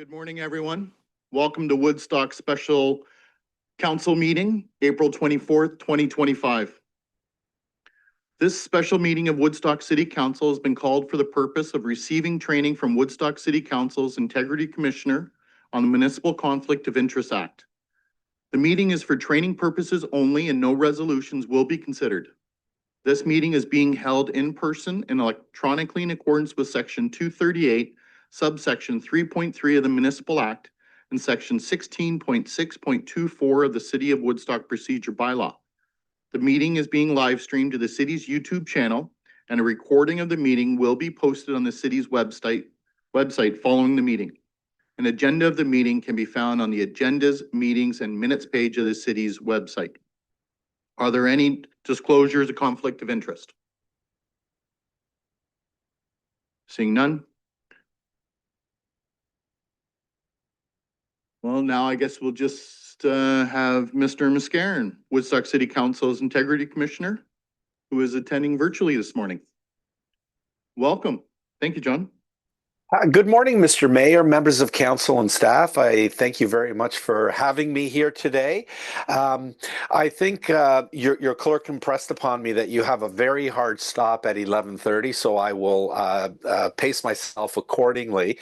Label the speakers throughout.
Speaker 1: Good morning, everyone. Welcome to Woodstock Special Council Meeting, April 24th, 2025. This special meeting of Woodstock City Council has been called for the purpose of receiving training from Woodstock City Council's Integrity Commissioner on the Municipal Conflict of Interest Act. The meeting is for training purposes only and no resolutions will be considered. This meeting is being held in person and electronically in accordance with Section 238, subsection 3.3 of the Municipal Act and Section 16.6.24 of the City of Woodstock Procedure Bylaw. The meeting is being live streamed to the city's YouTube channel, and a recording of the meeting will be posted on the city's website following the meeting. An agenda of the meeting can be found on the Agendas, Meetings, and Minutes page of the city's website. Are there any disclosures of conflict of interest? Seeing none. Well, now I guess we'll just have Mr. Muscarin, Woodstock City Council's Integrity Commissioner, who is attending virtually this morning. Welcome. Thank you, John.
Speaker 2: Good morning, Mr. Mayor, members of council and staff. I thank you very much for having me here today. I think your clerk impressed upon me that you have a very hard stop at 11:30, so I will pace myself accordingly.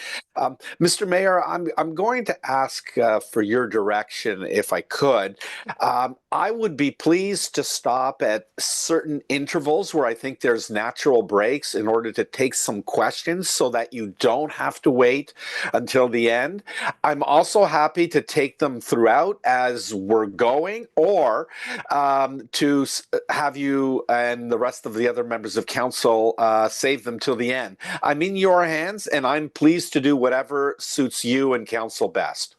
Speaker 2: Mr. Mayor, I'm going to ask for your direction if I could. I would be pleased to stop at certain intervals where I think there's natural breaks in order to take some questions so that you don't have to wait until the end. I'm also happy to take them throughout as we're going, or to have you and the rest of the other members of council save them till the end. I'm in your hands, and I'm pleased to do whatever suits you and council best.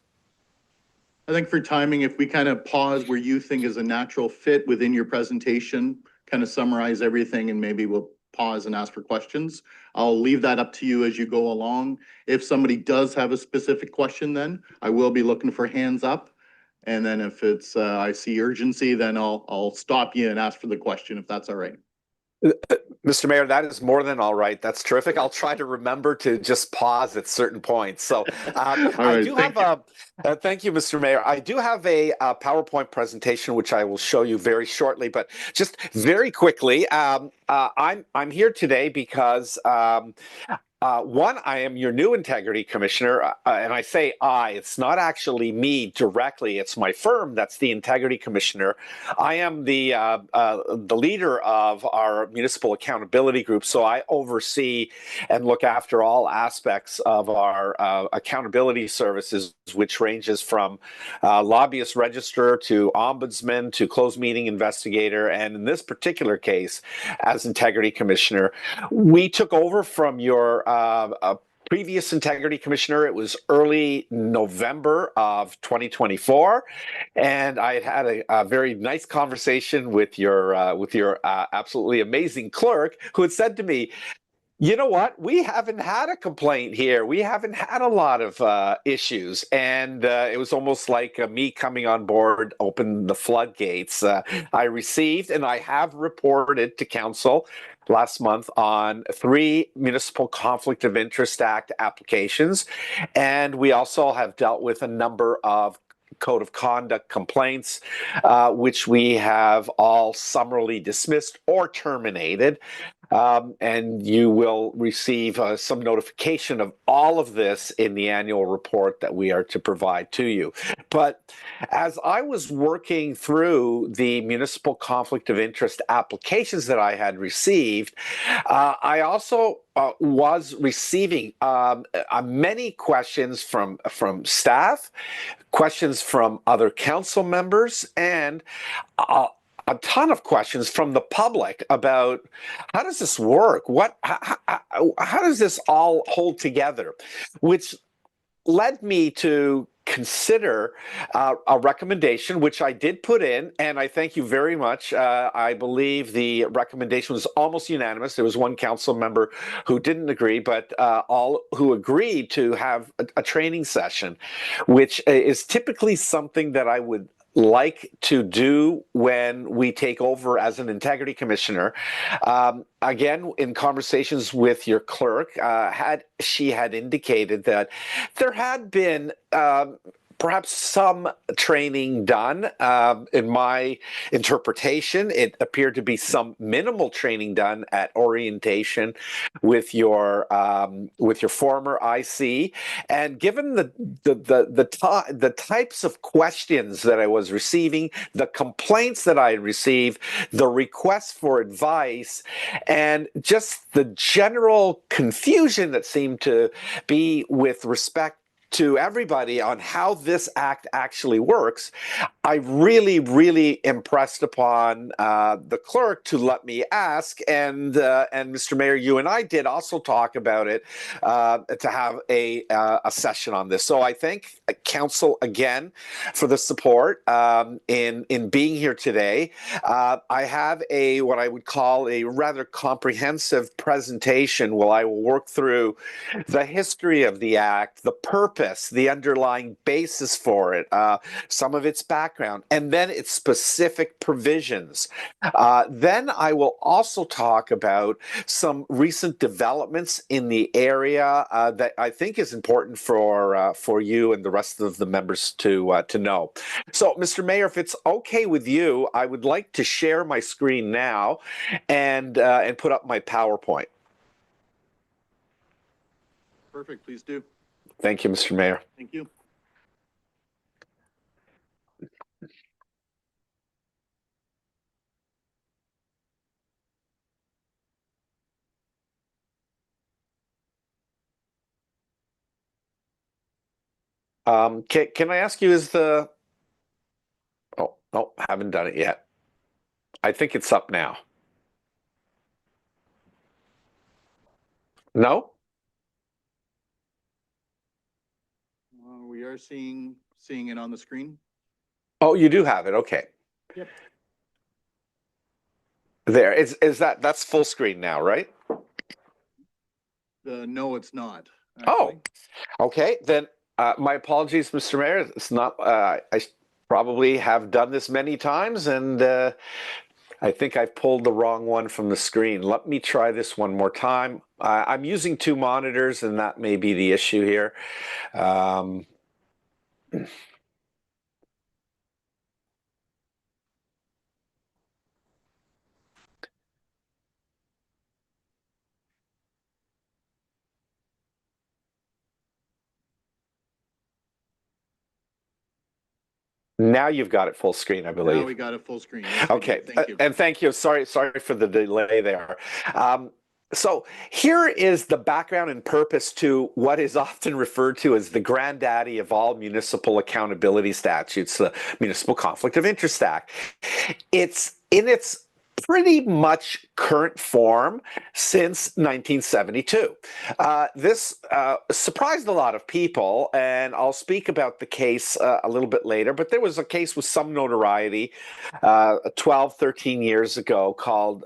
Speaker 1: I think for timing, if we kind of pause where you think is a natural fit within your presentation, kind of summarize everything, and maybe we'll pause and ask for questions. I'll leave that up to you as you go along. If somebody does have a specific question, then I will be looking for hands up. And then if it's I see urgency, then I'll stop you and ask for the question, if that's all right.
Speaker 2: Mr. Mayor, that is more than all right. That's terrific. I'll try to remember to just pause at certain points. So I do have thank you, Mr. Mayor. I do have a PowerPoint presentation, which I will show you very shortly, but just very quickly, I'm here today because one, I am your new Integrity Commissioner, and I say it's not actually me directly, it's my firm that's the Integrity Commissioner. I am the leader of our Municipal Accountability Group, so I oversee and look after all aspects of our accountability services, which ranges from lobbyist register to ombudsman to closed meeting investigator, and in this particular case, as Integrity Commissioner, we took over from your a previous Integrity Commissioner. It was early November of 2024, and I had a very nice conversation with your absolutely amazing clerk, who had said to me, "You know what? We haven't had a complaint here. We haven't had a lot of issues." And it was almost like me coming on board opened the floodgates. I received, and I have reported to council last month on 3 Municipal Conflict of Interest Act applications. And we also have dealt with a number of code of conduct complaints, which we have all summarily dismissed or terminated. And you will receive some notification of all of this in the annual report that we are to provide to you. But as I was working through the municipal conflict of interest applications that I had received, I also was receiving many questions from staff, questions from other council members, and a ton of questions from the public about how does this work? How does this all hold together? Which led me to consider a recommendation, which I did put in, and I thank you very much. I believe the recommendation was almost unanimous. There was one council member who didn't agree, but all who agreed to have a training session, which is typically something that I would like to do when we take over as an integrity commissioner. Again, in conversations with your clerk, she had indicated that there had been perhaps some training done. In my interpretation, it appeared to be some minimal training done at orientation with your former IC. And given the types of questions that I was receiving, the complaints that I received, the requests for advice, and just the general confusion that seemed to be with respect to everybody on how this act actually works, I really impressed upon the clerk to let me ask, and Mr. Mayor, you and I did also talk about it to have a session on this. So I thank council again for the support in being here today. I have what I would call a rather comprehensive presentation where I will work through the history of the act, the purpose, the underlying basis for it, some of its background, and then its specific provisions. Then I will also talk about some recent developments in the area that I think is important for you and the rest of the members to know. So, Mr. Mayor, if it's okay with you, I would like to share my screen now and put up my PowerPoint.
Speaker 1: Perfect. Please do.
Speaker 2: Thank you, Mr. Mayor.
Speaker 1: Thank you.
Speaker 2: Can I ask you, oh, no, haven't done it yet. I think it's up now. No?
Speaker 1: We are seeing it on the screen.
Speaker 2: Oh, you do have it. Okay.
Speaker 1: Yep.
Speaker 2: There is that's full screen now, right?
Speaker 1: No, it's not.
Speaker 2: Actually. Oh, okay. Then my apologies, Mr. Mayor. It's not. I probably have done this many times, and I think I've pulled the wrong one from the screen. Let me try this one more time. I'm using two monitors, and that may be the issue here. Now you've got it full screen, I believe.
Speaker 1: Now we got it full screen. Yes,
Speaker 2: okay,
Speaker 1: thank you.
Speaker 2: And thank you. Sorry for the delay there. So here is the background and purpose to what is often referred to as the granddaddy of all municipal accountability statutes, the Municipal Conflict of Interest Act. It's in its pretty much current form since 1972. This surprised a lot of people, and I'll speak about the case a little bit later, but there was a case with some notoriety 12, 13 years ago called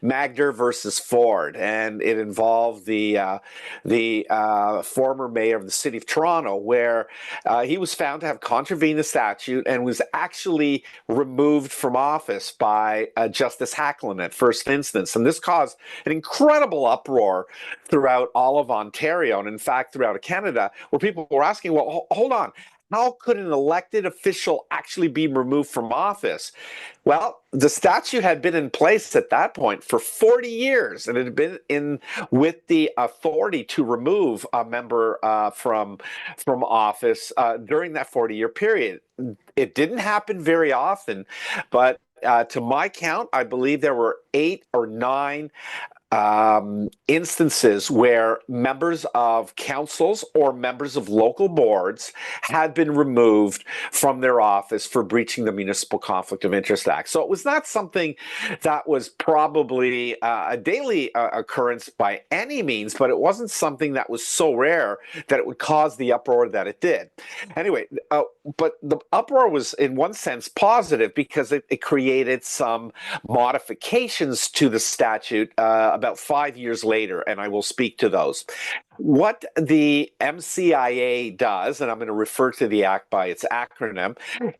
Speaker 2: Magder versus Ford, and it involved the former mayor of the city of Toronto, where he was found to have contravened the statute and was actually removed from office by Justice Hacklin at first instance. And this caused an incredible uproar throughout all of Ontario, and in fact throughout Canada, where people were asking, well, hold on, how could an elected official actually be removed from office? Well, the statute had been in place at that point for 40 years, and it had been in with the authority to remove a member from office during that 40-year period. It didn't happen very often, but to my count, I believe there were 8 or 9 instances where members of councils or members of local boards had been removed from their office for breaching the Municipal Conflict of Interest Act. So it was not something that was probably a daily occurrence by any means, but it wasn't something that was so rare that it would cause the uproar that it did. Anyway, but the uproar was in one sense positive because it created some modifications to the statute about 5 years later, and I will speak to those. What the MCIA does, and I'm going to refer to the act by its acronym,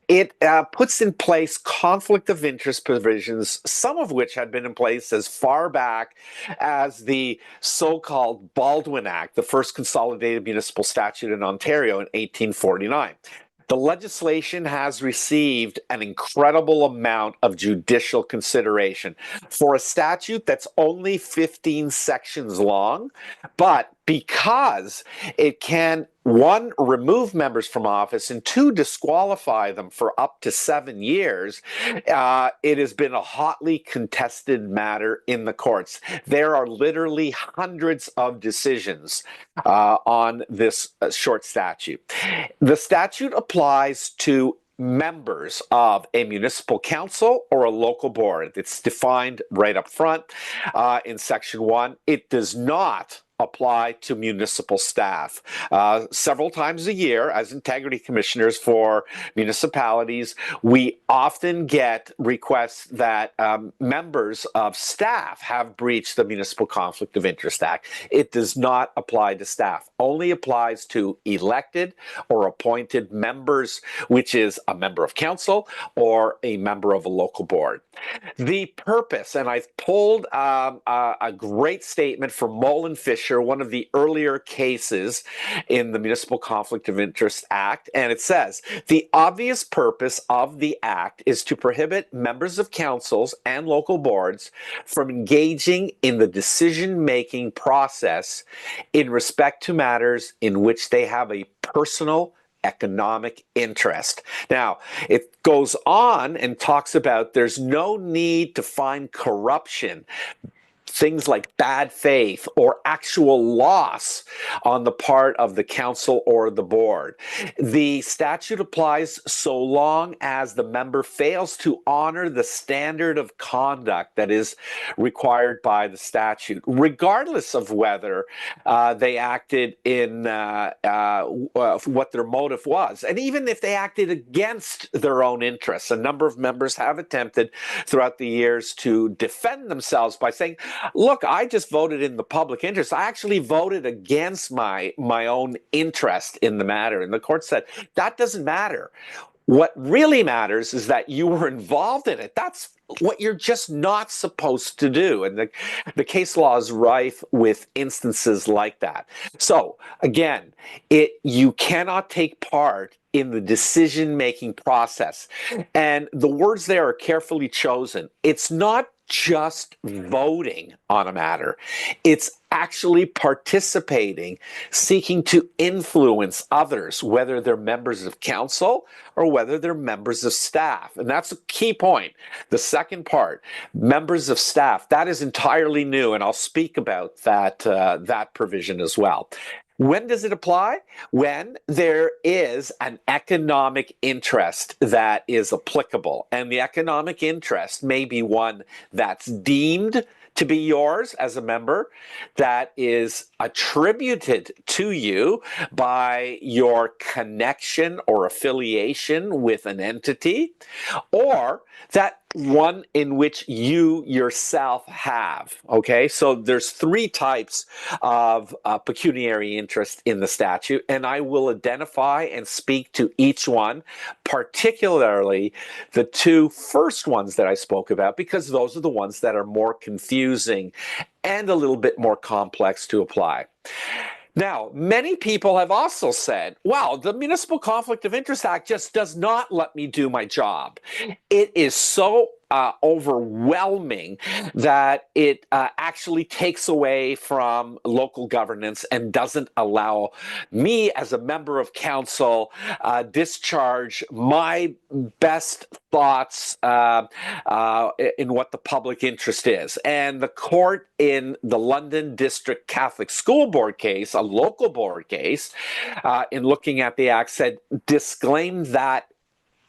Speaker 2: it puts in place conflict of interest provisions, some of which had been in place as far back as the so-called Baldwin Act, the first consolidated municipal statute in Ontario in 1849. The legislation has received an incredible amount of judicial consideration for a statute that's only 15 sections long, but because it can, one, remove members from office, and two, disqualify them for up to 7 years, it has been a hotly contested matter in the courts. There are literally hundreds of decisions on this short statute. The statute applies to members of a municipal council or a local board. It's defined right up front in Section 1. It does not apply to municipal staff. Several times a year, as integrity commissioners for municipalities, we often get requests that members of staff have breached the Municipal Conflict of Interest Act. It does not apply to staff, only applies to elected or appointed members, which is a member of council or a member of a local board. The purpose, and I've pulled a great statement from Mullen Fisher, one of the earlier cases in the Municipal Conflict of Interest Act, and it says, the obvious purpose of the act is to prohibit members of councils and local boards from engaging in the decision-making process in respect to matters in which they have a personal economic interest. Now, it goes on and talks about there's no need to find corruption, things like bad faith or actual loss on the part of the council or the board. The statute applies so long as the member fails to honor the standard of conduct that is required by the statute, regardless of whether they acted in what their motive was. And even if they acted against their own interests, a number of members have attempted throughout the years to defend themselves by saying, look, I just voted in the public interest. I actually voted against my own interest in the matter. And the court said, that doesn't matter. What really matters is that you were involved in it. That's what you're just not supposed to do. And the case law is rife with instances like that. So again, you cannot take part in the decision-making process. And the words there are carefully chosen. It's not just voting on a matter. It's actually participating, seeking to influence others, whether they're members of council or whether they're members of staff. And that's a key point. The second part, members of staff, that is entirely new, and I'll speak about that provision as well. When does it apply? When there is an economic interest that is applicable. And the economic interest may be one that's deemed to be yours as a member, that is attributed to you by your connection or affiliation with an entity, or that one in which you yourself have. Okay, so there's three types of pecuniary interest in the statute, and I will identify and speak to each one, particularly the two first ones that I spoke about, because those are the ones that are more confusing and a little bit more complex to apply. Now, many people have also said, wow, the Municipal Conflict of Interest Act just does not let me do my job. It is so overwhelming that it actually takes away from local governance and doesn't allow me as a member of council discharge my best thoughts in what the public interest is. And the court in the London District Catholic School Board case, a local board case, in looking at the act, said disclaim that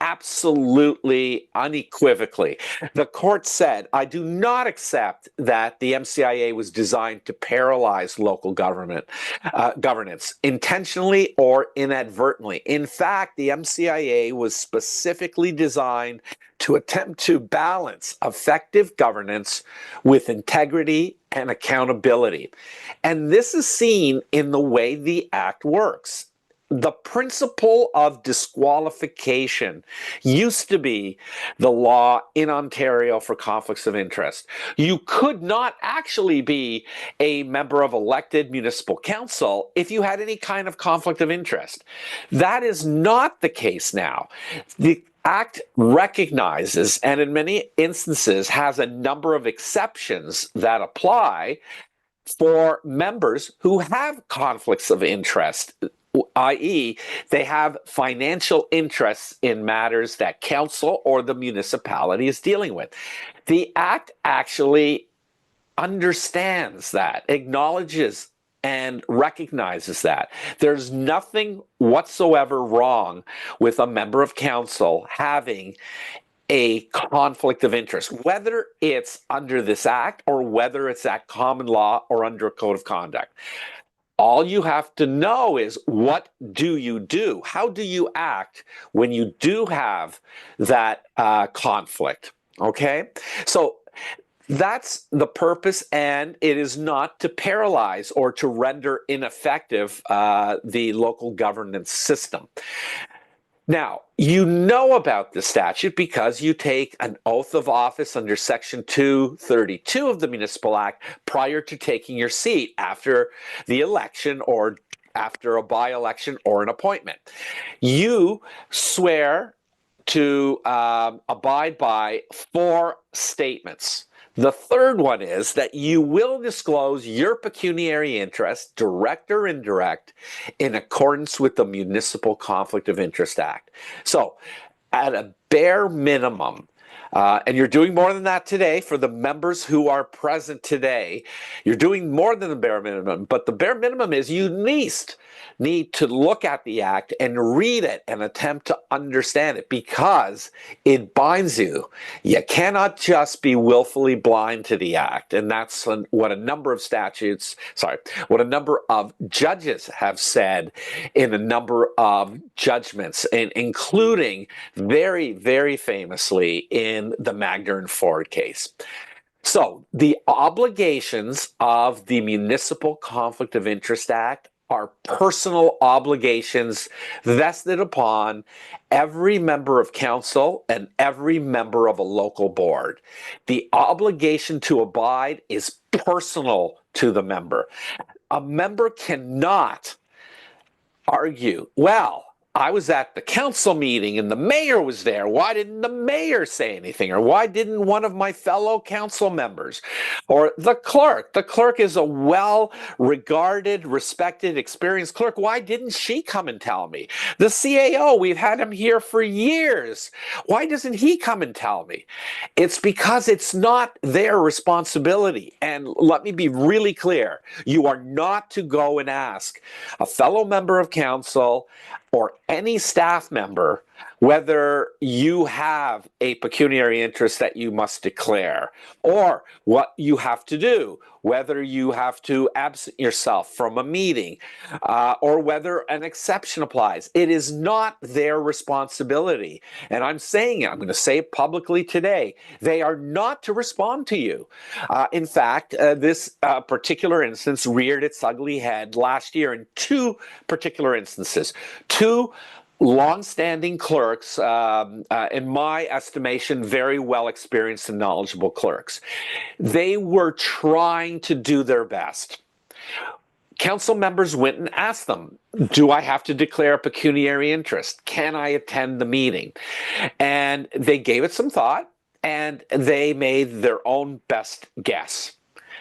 Speaker 2: absolutely, unequivocally. The court said, I do not accept that the MCIA was designed to paralyze local governance, intentionally or inadvertently. In fact, the MCIA was specifically designed to attempt to balance effective governance with integrity and accountability. And this is seen in the way the Act works. The principle of disqualification used to be the law in Ontario for conflicts of interest. You could not actually be a member of elected municipal council if you had any kind of conflict of interest. That is not the case now. The Act recognizes, and in many instances has a number of exceptions that apply for members who have conflicts of interest, i.e., they have financial interests in matters that council or the municipality is dealing with. The Act actually understands that, acknowledges and recognizes that. There's nothing whatsoever wrong with a member of council having a conflict of interest, whether it's under this act or whether it's at common law or under a code of conduct. All you have to know is, what do you do? How do you act when you do have that conflict? Okay, so that's the purpose, and it is not to paralyze or to render ineffective the local governance system. Now, you know about the statute because you take an oath of office under Section 232 of the Municipal Act prior to taking your seat after the election or after a by-election or an appointment. You swear to abide by 4 statements. The third one is that you will disclose your pecuniary interest, direct or indirect, in accordance with the Municipal Conflict of Interest Act. So, at a bare minimum, and you're doing more than that today for the members who are present today, you're doing more than the bare minimum, but the bare minimum is you at least need to look at the Act and read it and attempt to understand it, because it binds you. You cannot just be willfully blind to the Act, and that's what a number of what a number of judges have said in a number of judgments, and including very, very famously in the Magner and Ford case. So the obligations of the Municipal Conflict of Interest Act are personal obligations vested upon every member of council and every member of a local board. The obligation to abide is personal to the member. A member cannot argue, well, I was at the council meeting and the mayor was there. Why didn't the mayor say anything? Or why didn't one of my fellow council members? Or the clerk. The clerk is a well-regarded, respected, experienced clerk. Why didn't she come and tell me? The CAO, we've had him here for years. Why doesn't he come and tell me? It's because it's not their responsibility. And let me be really clear. You are not to go and ask a fellow member of council or any staff member whether you have a pecuniary interest that you must declare, or what you have to do, whether you have to absent yourself from a meeting, or whether an exception applies. It is not their responsibility. And I'm saying it, I'm going to say it publicly today. They are not to respond to you. In fact, this particular instance reared its ugly head last year in 2 particular instances. 2 long-standing clerks, in my estimation, very well experienced and knowledgeable clerks. They were trying to do their best. Council members went and asked them, do I have to declare a pecuniary interest? Can I attend the meeting? And they gave it some thought, and they made their own best guess.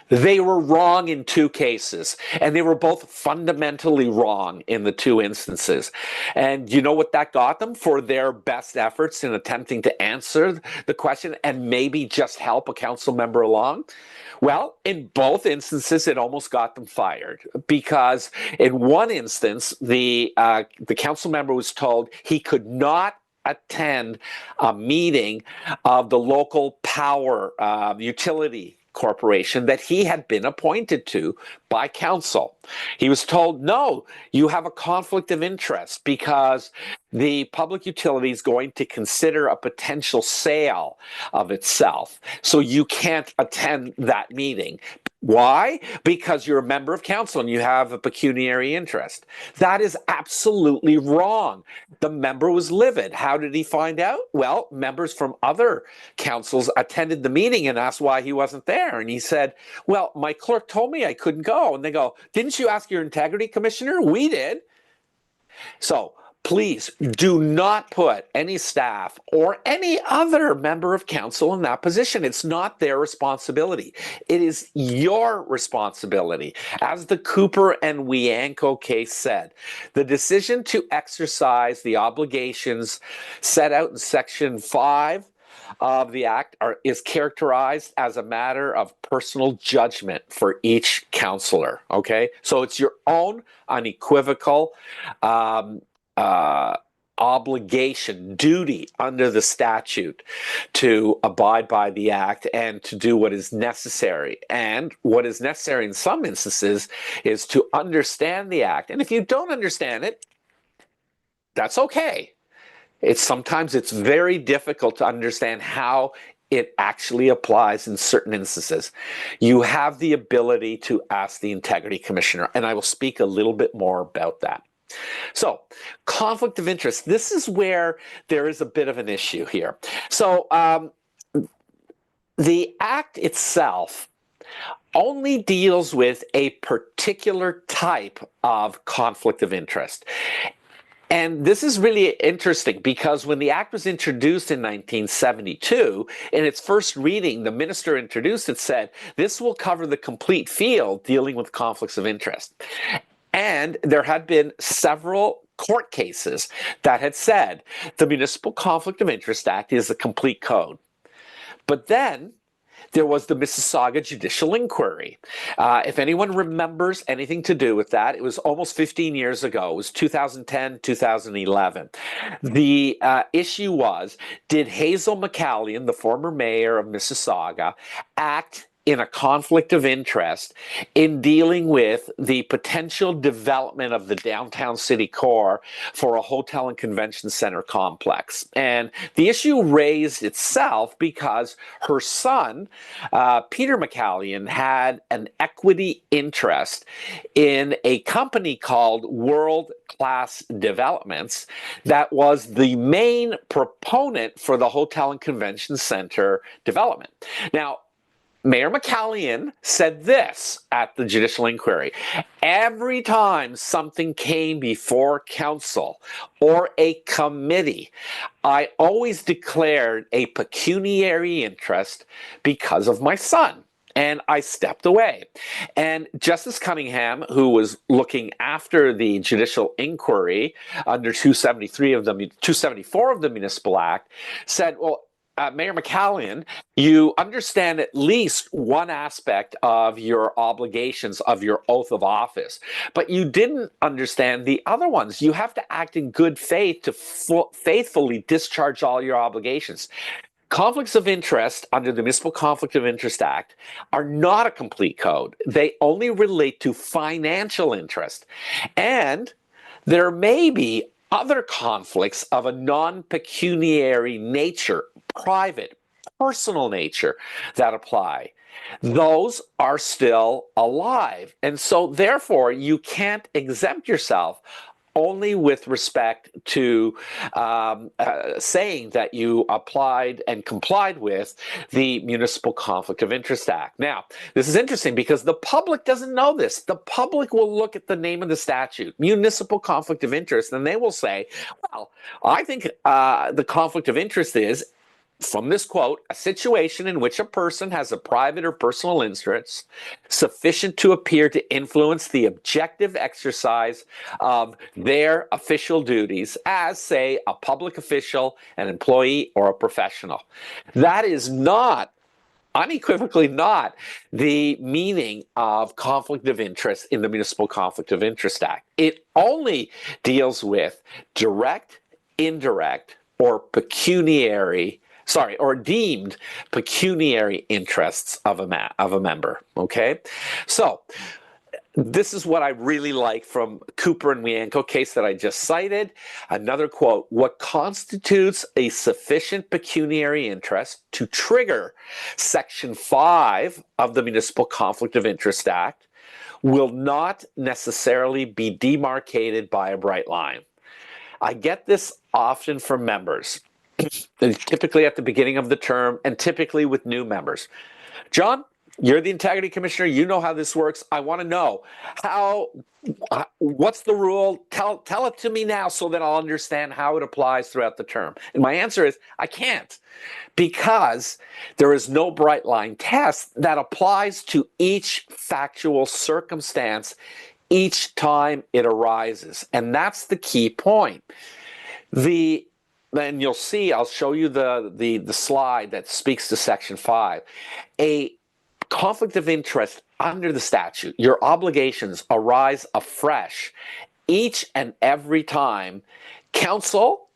Speaker 2: They were wrong in 2 cases, and they were both fundamentally wrong in the 2 instances. And you know what that got them for their best efforts in attempting to answer the question and maybe just help a council member along? Well, in both instances, it almost got them fired, because in one instance, the council member was told he could not attend a meeting of the local power utility corporation that he had been appointed to by council. He was told, no, you have a conflict of interest because the public utility is going to consider a potential sale of itself. So you can't attend that meeting. Why? Because you're a member of council and you have a pecuniary interest. That is absolutely wrong. The member was livid. How did he find out? Well, members from other councils attended the meeting and asked why he wasn't there. And he said, well, my clerk told me I couldn't go. And they go, didn't you ask your integrity commissioner? We did. So please do not put any staff or any other member of council in that position. It's not their responsibility. It is your responsibility. As the Cooper and Wianco case said, the decision to exercise the obligations set out in Section 5 of the Act is characterized as a matter of personal judgment for each councillor. Okay, so it's your own unequivocal obligation, duty under the statute to abide by the Act and to do what is necessary. And what is necessary in some instances is to understand the Act. And if you don't understand it, that's okay. Sometimes it's very difficult to understand how it actually applies in certain instances. You have the ability to ask the integrity commissioner, and I will speak a little bit more about that. So, conflict of interest. This is where there is a bit of an issue here. So, the Act itself only deals with a particular type of conflict of interest. And this is really interesting because when the Act was introduced in 1972, in its first reading, the minister introduced it, said, this will cover the complete field dealing with conflicts of interest. And there had been several court cases that had said the Municipal Conflict of Interest Act is a complete code. But then there was the Mississauga Judicial Inquiry. If anyone remembers anything to do with that, it was almost 15 years ago. It was 2010, 2011. The issue was, did Hazel McCallion, the former mayor of Mississauga, act in a conflict of interest in dealing with the potential development of the downtown city core for a hotel and convention center complex? And the issue raised itself because her son, Peter McCallion, had an equity interest in a company called World Class Developments that was the main proponent for the hotel and convention center development. Now, Mayor McCallion said this at the judicial inquiry: every time something came before council or a committee, I always declared a pecuniary interest because of my son, and I stepped away. And Justice Cunningham, who was looking after the judicial inquiry under 274 of the Municipal Act, said, well, Mayor McCallion, you understand at least one aspect of your obligations of your oath of office, but you didn't understand the other ones. You have to act in good faith to faithfully discharge all your obligations. Conflicts of interest under the Municipal Conflict of Interest Act are not a complete code. They only relate to financial interest. And there may be other conflicts of a non-pecuniary nature, private, personal nature that apply. Those are still alive. And so therefore, you can't exempt yourself only with respect to saying that you applied and complied with the Municipal Conflict of Interest Act. Now, this is interesting because the public doesn't know this. The public will look at the name of the statute, Municipal Conflict of Interest, and they will say, well, I think the conflict of interest is, from this quote, a situation in which a person has a private or personal interest sufficient to appear to influence the objective exercise of their official duties as, say, a public official, an employee, or a professional. That is not, unequivocally not, the meaning of conflict of interest in the Municipal Conflict of Interest Act. It only deals with direct, indirect, or deemed pecuniary interests of a member. Okay, so this is what I really like from Cooper and Wienko case that I just cited. Another quote: what constitutes a sufficient pecuniary interest to trigger Section 5 of the Municipal Conflict of Interest Act will not necessarily be demarcated by a bright line. I get this often from members, typically at the beginning of the term and typically with new members. John, you're the integrity commissioner. You know how this works. I want to know what's the rule? Tell it to me now so that I'll understand how it applies throughout the term. And my answer is I can't, because there is no bright line test that applies to each factual circumstance each time it arises. And that's the key point. Then you'll see, I'll show you the slide that speaks to Section 5. A conflict of interest under the statute, your obligations arise afresh each and every time council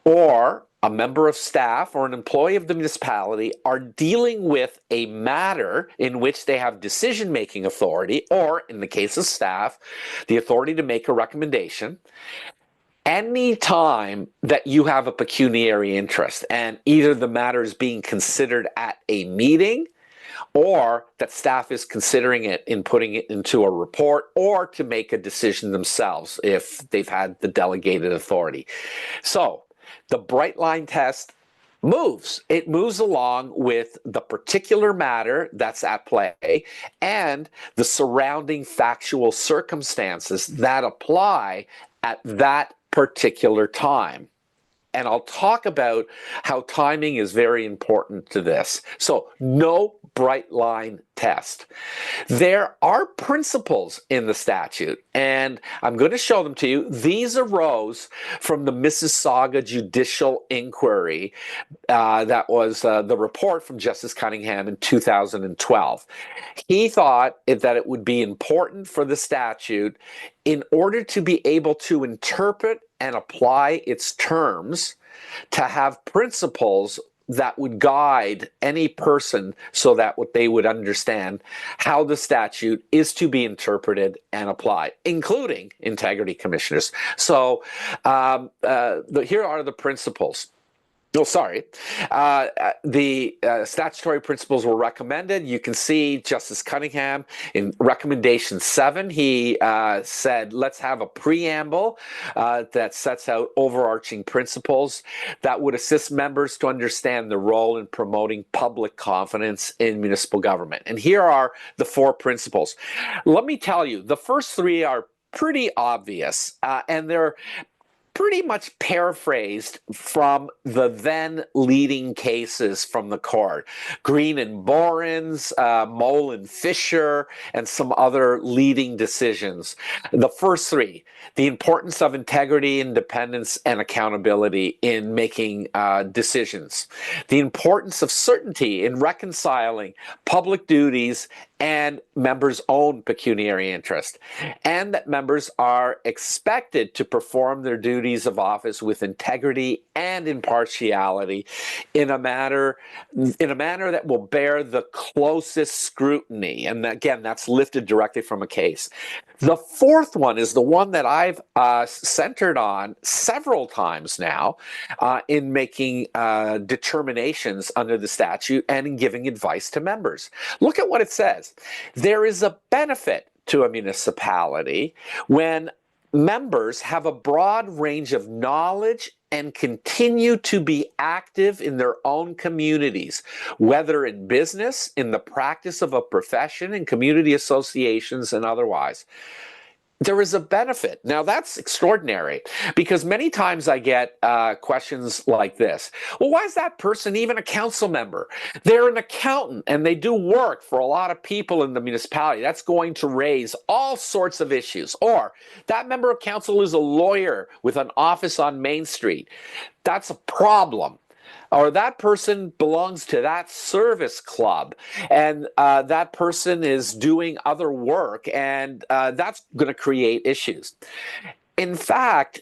Speaker 2: or a member of staff or an employee of the municipality are dealing with a matter in which they have decision-making authority, or in the case of staff, the authority to make a recommendation. Any time that you have a pecuniary interest and either the matter is being considered at a meeting or that staff is considering it in putting it into a report or to make a decision themselves if they've had the delegated authority. So the bright line test moves. It moves along with the particular matter that's at play and the surrounding factual circumstances that apply at that particular time. And I'll talk about how timing is very important to this. So no bright line test. There are principles in the statute, and I'm going to show them to you. These arose from the Mississauga Judicial Inquiry that was the report from Justice Cunningham in 2012. He thought that it would be important for the statute in order to be able to interpret and apply its terms to have principles that would guide any person so that what they would understand how the statute is to be interpreted and applied, including integrity commissioners. So here are the principles. No, sorry. The statutory principles were recommended. You can see Justice Cunningham in recommendation 7, he said, let's have a preamble that sets out overarching principles that would assist members to understand the role in promoting public confidence in municipal government. And here are the 4 principles. Let me tell you, the first 3 are pretty obvious, and they're pretty much paraphrased from the then leading cases from the court. Green and Borens, Mole and Fisher, and some other leading decisions. The first 3, the importance of integrity, independence, and accountability in making decisions. The importance of certainty in reconciling public duties and members' own pecuniary interest, and that members are expected to perform their duties of office with integrity and impartiality in a manner that will bear the closest scrutiny. And again, that's lifted directly from a case. The 4th one is the one that I've centered on several times now in making determinations under the statute and in giving advice to members. Look at what it says. There is a benefit to a municipality when members have a broad range of knowledge and continue to be active in their own communities, whether in business, in the practice of a profession, in community associations, and otherwise. There is a benefit. Now, that's extraordinary because many times I get questions like this. Well, why is that person even a council member? They're an accountant and they do work for a lot of people in the municipality. That's going to raise all sorts of issues. Or that member of council is a lawyer with an office on Main Street. That's a problem. Or that person belongs to that service club and that person is doing other work, and that's going to create issues. In fact,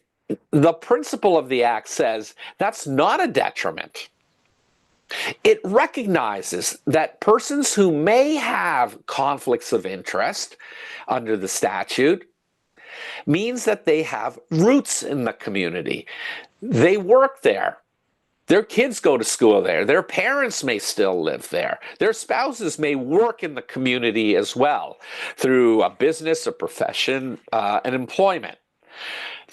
Speaker 2: the principle of the Act says that's not a detriment. It recognizes that persons who may have conflicts of interest under the statute means that they have roots in the community. They work there. Their kids go to school there. Their parents may still live there. Their spouses may work in the community as well through a business, a profession, and employment.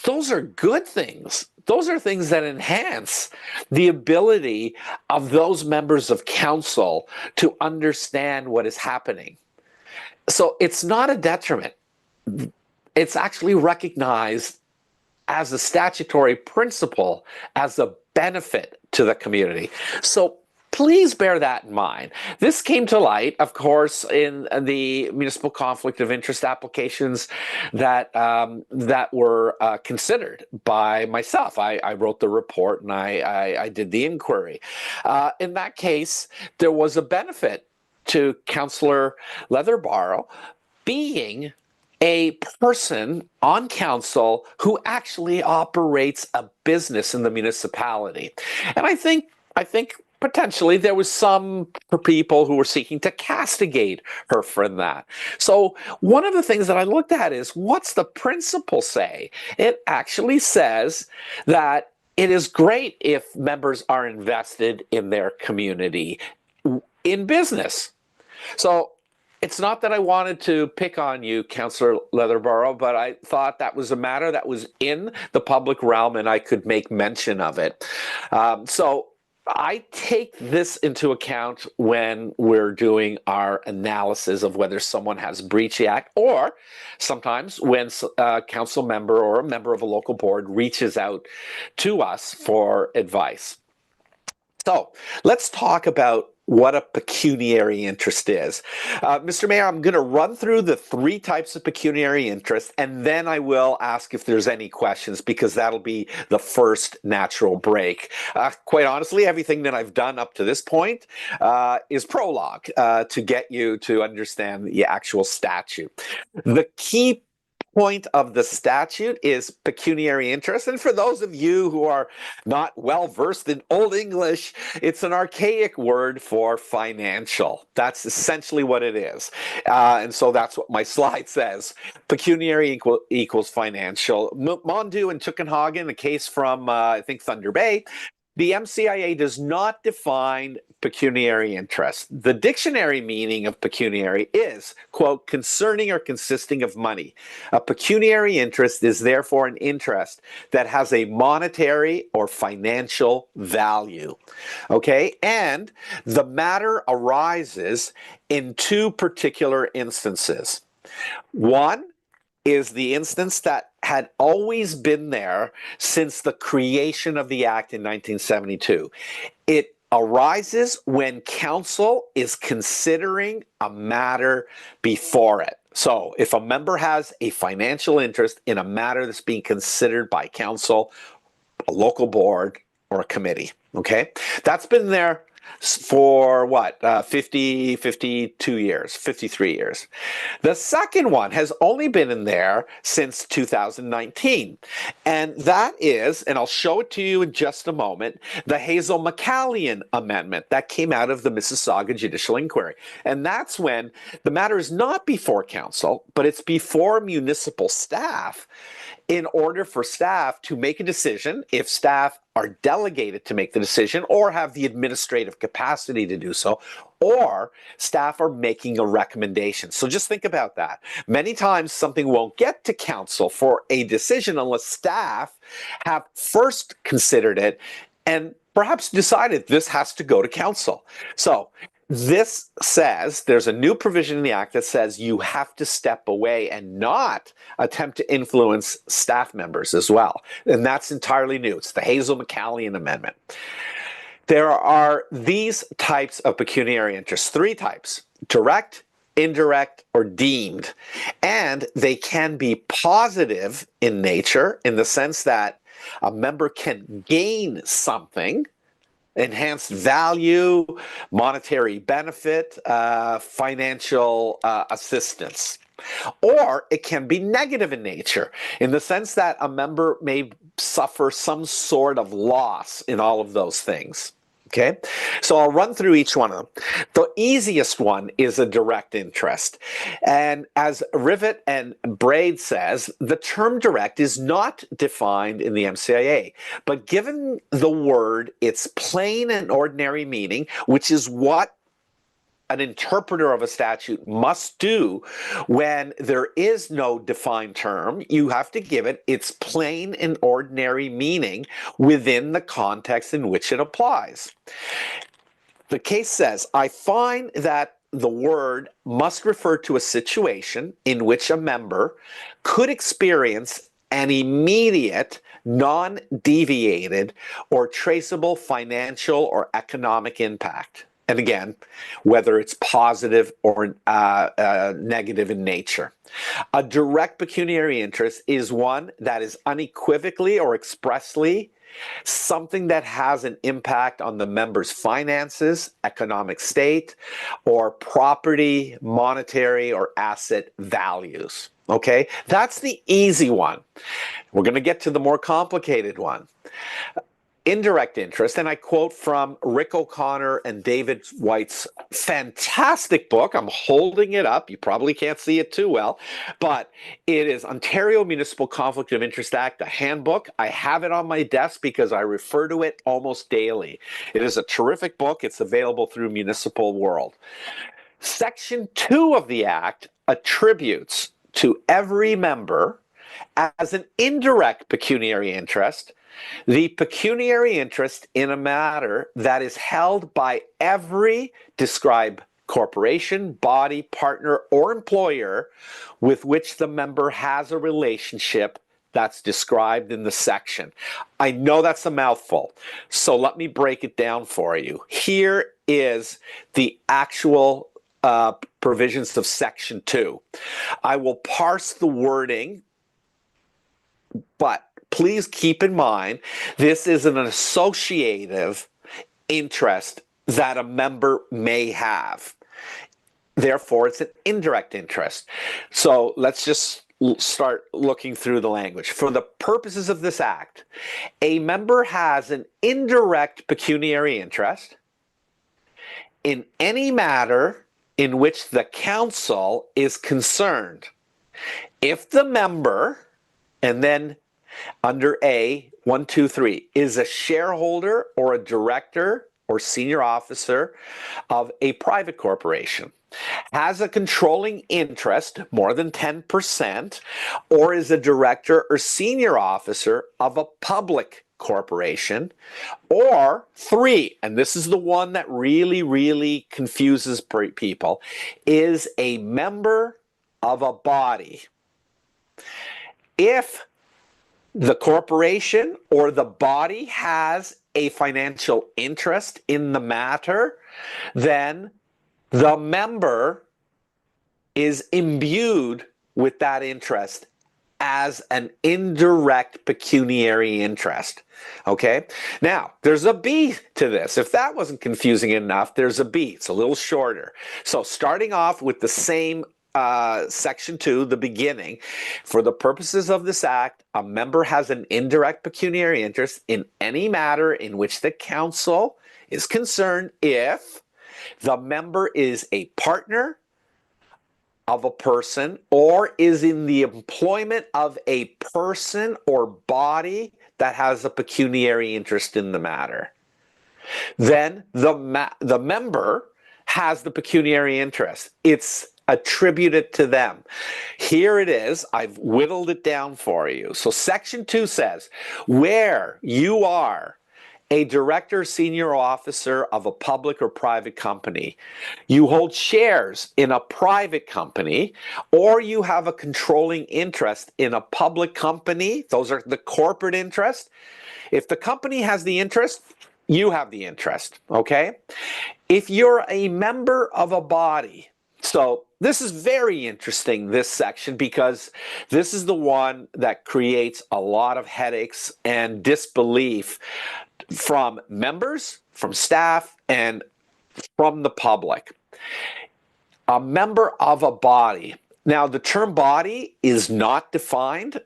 Speaker 2: Those are good things. Those are things that enhance the ability of those members of council to understand what is happening. So it's not a detriment. It's actually recognized as a statutory principle, as a benefit to the community. So please bear that in mind. This came to light, of course, in the municipal conflict of interest applications that were considered by myself. I wrote the report and I did the inquiry. In that case, there was a benefit to Councillor Leatherbarrow being a person on council who actually operates a business in the municipality. And I think potentially there was some people who were seeking to castigate her for that. So one of the things that I looked at is, what's the principle say? It actually says that it is great if members are invested in their community in business. So it's not that I wanted to pick on you, Councillor Leatherbarrow, but I thought that was a matter that was in the public realm and I could make mention of it. So I take this into account when we're doing our analysis of whether someone has breached the act, or sometimes when a council member or a member of a local board reaches out to us for advice. So let's talk about what a pecuniary interest is. Mr. Mayor, I'm going to run through the 3 types of pecuniary interest, and then I will ask if there's any questions, because that'll be the first natural break. Quite honestly, everything that I've done up to this point is prologue to get you to understand the actual statute. The key point of the statute is pecuniary interest. And for those of you who are not well versed in Old English, it's an archaic word for financial. That's essentially what it is. And so that's what my slide says. Pecuniary equals financial. Mondu and Tuckenhagen, a case from, I think, Thunder Bay, the MCIA does not define pecuniary interest. The dictionary meaning of pecuniary is, quote, concerning or consisting of money. A pecuniary interest is therefore an interest that has a monetary or financial value. Okay, and the matter arises in 2 particular instances. One is the instance that had always been there since the creation of the Act in 1972. It arises when council is considering a matter before it. So if a member has a financial interest in a matter that's being considered by council, a local board, or a committee, okay? That's been there for what, 52 years, 53 years. The second one has only been in there since 2019. And that is, and I'll show it to you in just a moment, the Hazel McCallion Amendment that came out of the Mississauga Judicial Inquiry. And that's when the matter is not before council, but it's before municipal staff, in order for staff to make a decision, if staff are delegated to make the decision or have the administrative capacity to do so, or staff are making a recommendation. So just think about that. Many times something won't get to council for a decision unless staff have first considered it and perhaps decided this has to go to council. So this says, there's a new provision in the Act that says you have to step away and not attempt to influence staff members as well. And that's entirely new. It's the Hazel McCallion Amendment. There are these types of pecuniary interests, 3 types: direct, indirect, or deemed. And they can be positive in nature, in the sense that a member can gain something, enhanced value, monetary benefit, financial assistance. Or it can be negative in nature, in the sense that a member may suffer some sort of loss in all of those things. Okay, so I'll run through each one of them. The easiest one is a direct interest. And as Rivet and Braid says, the term direct is not defined in the MCIA, but given the word its plain and ordinary meaning, which is what an interpreter of a statute must do when there is no defined term. You have to give it its plain and ordinary meaning within the context in which it applies. The case says, I find that the word must refer to a situation in which a member could experience an immediate, non-deviated, or traceable financial or economic impact. And again, whether it's positive or negative in nature. A direct pecuniary interest is one that is unequivocally or expressly something that has an impact on the member's finances, economic state, or property, monetary, or asset values. Okay, that's the easy one. We're going to get to the more complicated one. Indirect interest, and I quote from Rick O'Connor and David White's fantastic book. I'm holding it up. You probably can't see it too well, but it is Ontario Municipal Conflict of Interest Act, a handbook. I have it on my desk because I refer to it almost daily. It is a terrific book. It's available through Municipal World. Section 2 of the Act attributes to every member as an indirect pecuniary interest the pecuniary interest in a matter that is held by every described corporation, body, partner, or employer with which the member has a relationship that's described in the section. I know that's a mouthful, so let me break it down for you. Here is the actual provisions of Section 2. I will parse the wording, but please keep in mind, this is an associative interest that a member may have. Therefore, it's an indirect interest. So let's just start looking through the language. For the purposes of this act, a member has an indirect pecuniary interest in any matter in which the council is concerned. If the member, and then under A, 1, 2, 3, is a shareholder or a director or senior officer of a private corporation, has a controlling interest, more than 10%, or is a director or senior officer of a public corporation, or 3, and this is the one that really confuses people, is a member of a body. If the corporation or the body has a financial interest in the matter, then the member is imbued with that interest as an indirect pecuniary interest. Okay? Now, there's a B to this. If that wasn't confusing enough, there's a B. It's a little shorter. So starting off with the same Section 2, the beginning, for the purposes of this act, a member has an indirect pecuniary interest in any matter in which the council is concerned if the member is a partner of a person or is in the employment of a person or body that has a pecuniary interest in the matter. Then the member has the pecuniary interest. It's attributed to them. Here it is. I've whittled it down for you. So Section 2 says, where you are a director, senior officer of a public or private company, you hold shares in a private company, or you have a controlling interest in a public company, those are the corporate interests. If the company has the interest, you have the interest, okay? If you're a member of a body, so this is very interesting, this section, because this is the one that creates a lot of headaches and disbelief from members, from staff, and from the public. A member of a body. Now, the term body is not defined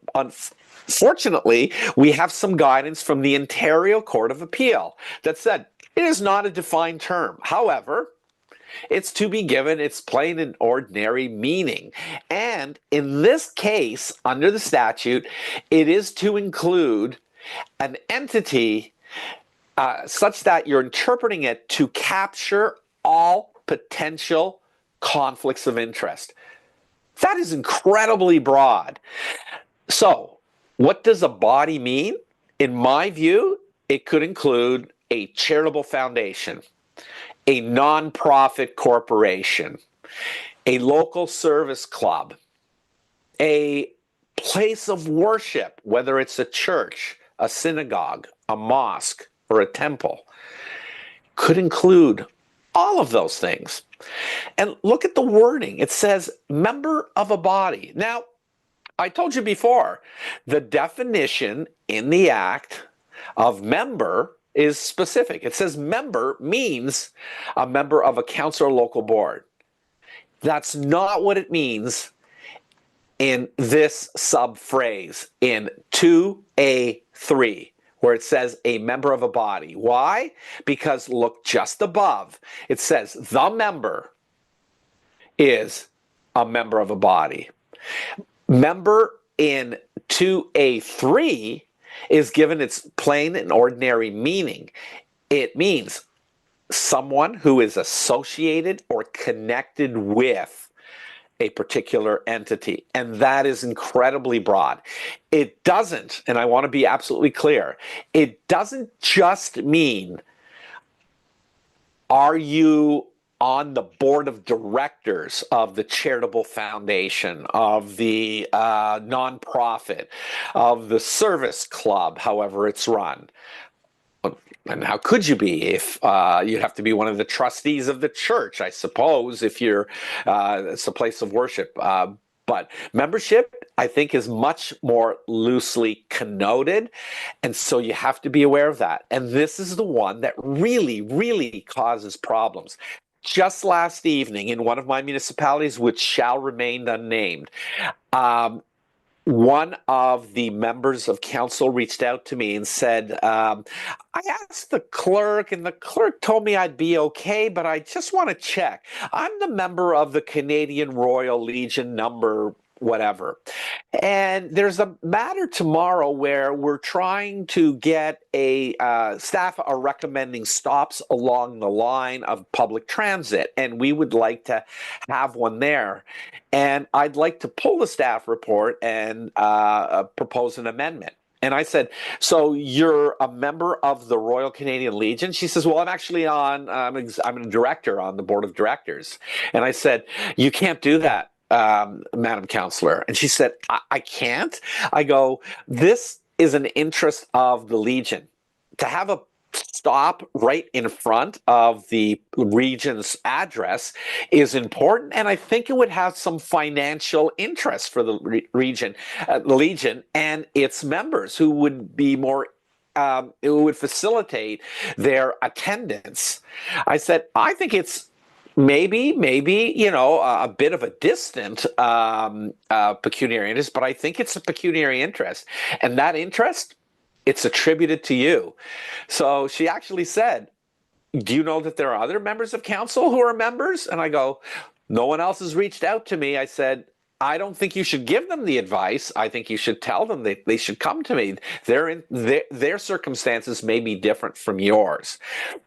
Speaker 2: Fortunately, we have some guidance from the Ontario Court of Appeal that said it is not a defined term. However, it's to be given its plain and ordinary meaning. And in this case, under the statute, it is to include an entity such that you're interpreting it to capture all potential conflicts of interest. That is incredibly broad. So, what does a body mean? In my view, it could include a charitable foundation, a nonprofit corporation, a local service club, a place of worship, whether it's a church, a synagogue, a mosque, or a temple. Could include all of those things. And look at the wording. It says member of a body. Now, I told you before, the definition in the Act of member is specific. It says member means a member of a council or local board. That's not what it means in this subphrase in 2A3, where it says a member of a body. Why? Because look just above. It says the member is a member of a body. Member in 2A3 is given its plain and ordinary meaning. It means someone who is associated or connected with a particular entity, and that is incredibly broad. It doesn't, and I want to be absolutely clear, it doesn't just mean are you on the board of directors of the charitable foundation, of the nonprofit, of the service club, however it's run. And how could you be if you'd have to be one of the trustees of the church, I suppose, if you're it's a place of worship. But membership, I think, is much more loosely connoted. And so you have to be aware of that. And this is the one that really, really causes problems. Just last evening in one of my municipalities, which shall remain unnamed, one of the members of council reached out to me and said, I asked the clerk and the clerk told me I'd be okay, but I just want to check. I'm the member of the Canadian Royal Legion number whatever. And there's a matter tomorrow where we're trying to get a staff are recommending stops along the line of public transit, and we would like to have one there. And I'd like to pull the staff report and propose an amendment. And I said, so you're a member of the Royal Canadian Legion? She says, well, I'm actually I'm a director on the board of directors. And I said, you can't do that, Madam Councillor. And she said, I can't? I go, this is an interest of the Legion. To have a stop right in front of the region's address is important, and I think it would have some financial interest for the Legion and its members, who would be more it would facilitate their attendance. I said, I think it's maybe a bit of a distant pecuniary interest, but I think it's a pecuniary interest, and that interest, it's attributed to you. So she actually said, do you know that there are other members of council who are members? And I go, no one else has reached out to me. I said, I don't think you should give them the advice. I think you should tell them that they should come to me. Their circumstances may be different from yours.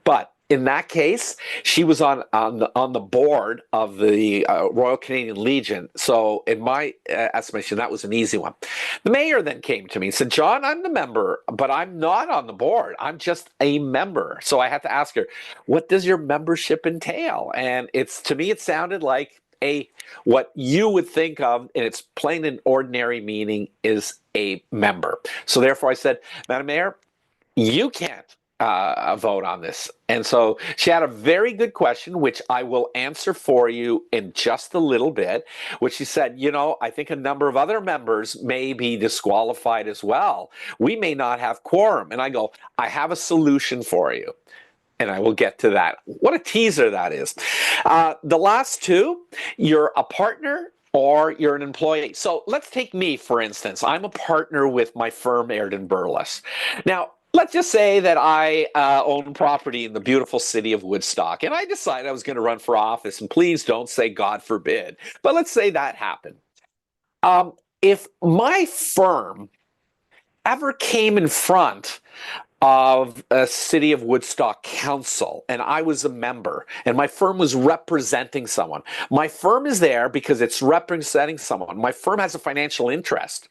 Speaker 2: But in that case, she was on the board of the Royal Canadian Legion. So in my estimation, that was an easy one. The mayor then came to me and said, John, I'm the member, but I'm not on the board. I'm just a member. So I had to ask her, what does your membership entail? And to me, it sounded like what you would think of in its plain and ordinary meaning is a member. So therefore I said, Madam Mayor, you can't vote on this. And so she had a very good question, which I will answer for you in just a little bit, which she said, I think a number of other members may be disqualified as well. We may not have quorum. And I go, I have a solution for you. And I will get to that. What a teaser that is. The last two, you're a partner or you're an employee. So let's take me, for instance. I'm a partner with my firm, Airden Burles. Now, let's just say that I own property in the beautiful city of Woodstock, and I decided I was going to run for office, and please don't say God forbid, but let's say that happened. If my firm ever came in front of a City of Woodstock council and I was a member and my firm was representing someone, my firm is there because it's representing someone. My firm has a financial interest.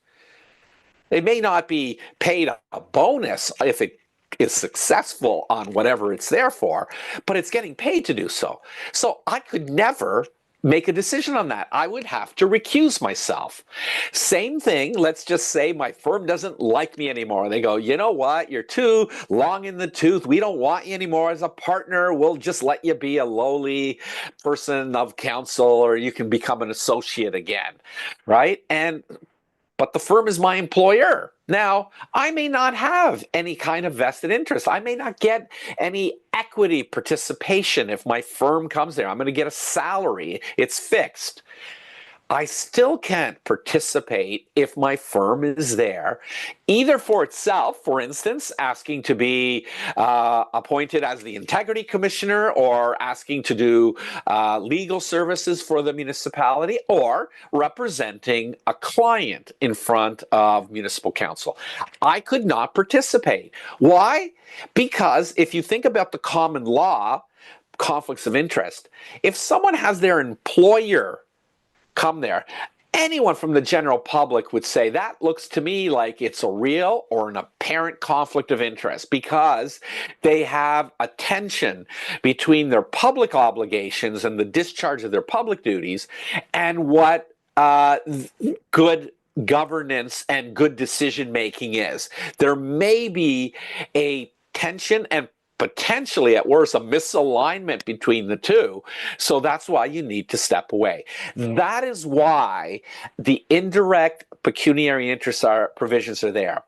Speaker 2: It may not be paid a bonus if it is successful on whatever it's there for, but it's getting paid to do so. So I could never make a decision on that. I would have to recuse myself. Same thing, let's just say my firm doesn't like me anymore. They go, you know what, you're too long in the tooth. We don't want you anymore as a partner. We'll just let you be a lowly person of counsel, or you can become an associate again, right? But the firm is my employer. Now, I may not have any kind of vested interest. I may not get any equity participation if my firm comes there. I'm going to get a salary. It's fixed. I still can't participate if my firm is there, either for itself, for instance, asking to be appointed as the integrity commissioner or asking to do legal services for the municipality, or representing a client in front of municipal council. I could not participate. Why? Because if you think about the common law, conflicts of interest, if someone has their employer come there, anyone from the general public would say that looks to me like it's a real or an apparent conflict of interest, because they have a tension between their public obligations and the discharge of their public duties and what good governance and good decision making is. There may be a tension and potentially, at worst, a misalignment between the two. So that's why you need to step away. That is why the indirect pecuniary interest provisions are there.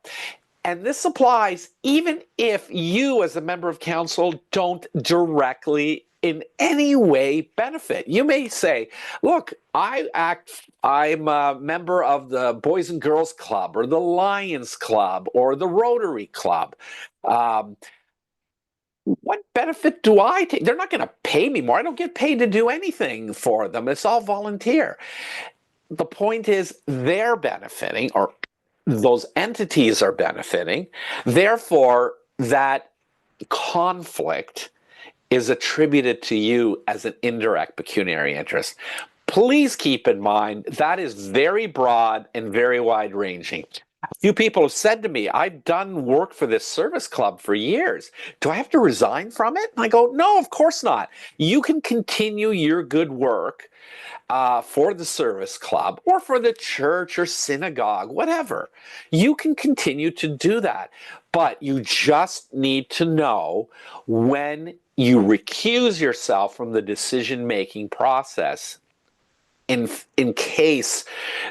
Speaker 2: And this applies even if you, as a member of council, don't directly in any way benefit. You may say, look, I'm a member of the Boys and Girls Club or the Lions Club or the Rotary Club. What benefit do I take? They're not going to pay me more. I don't get paid to do anything for them. It's all volunteer. The point is they're benefiting, or those entities are benefiting. Therefore, that conflict is attributed to you as an indirect pecuniary interest. Please keep in mind that is very broad and very wide-ranging. A few people have said to me, I've done work for this service club for years. Do I have to resign from it? And I go, no, of course not. You can continue your good work for the service club or for the church or synagogue, whatever. You can continue to do that. But you just need to know when you recuse yourself from the decision-making process in case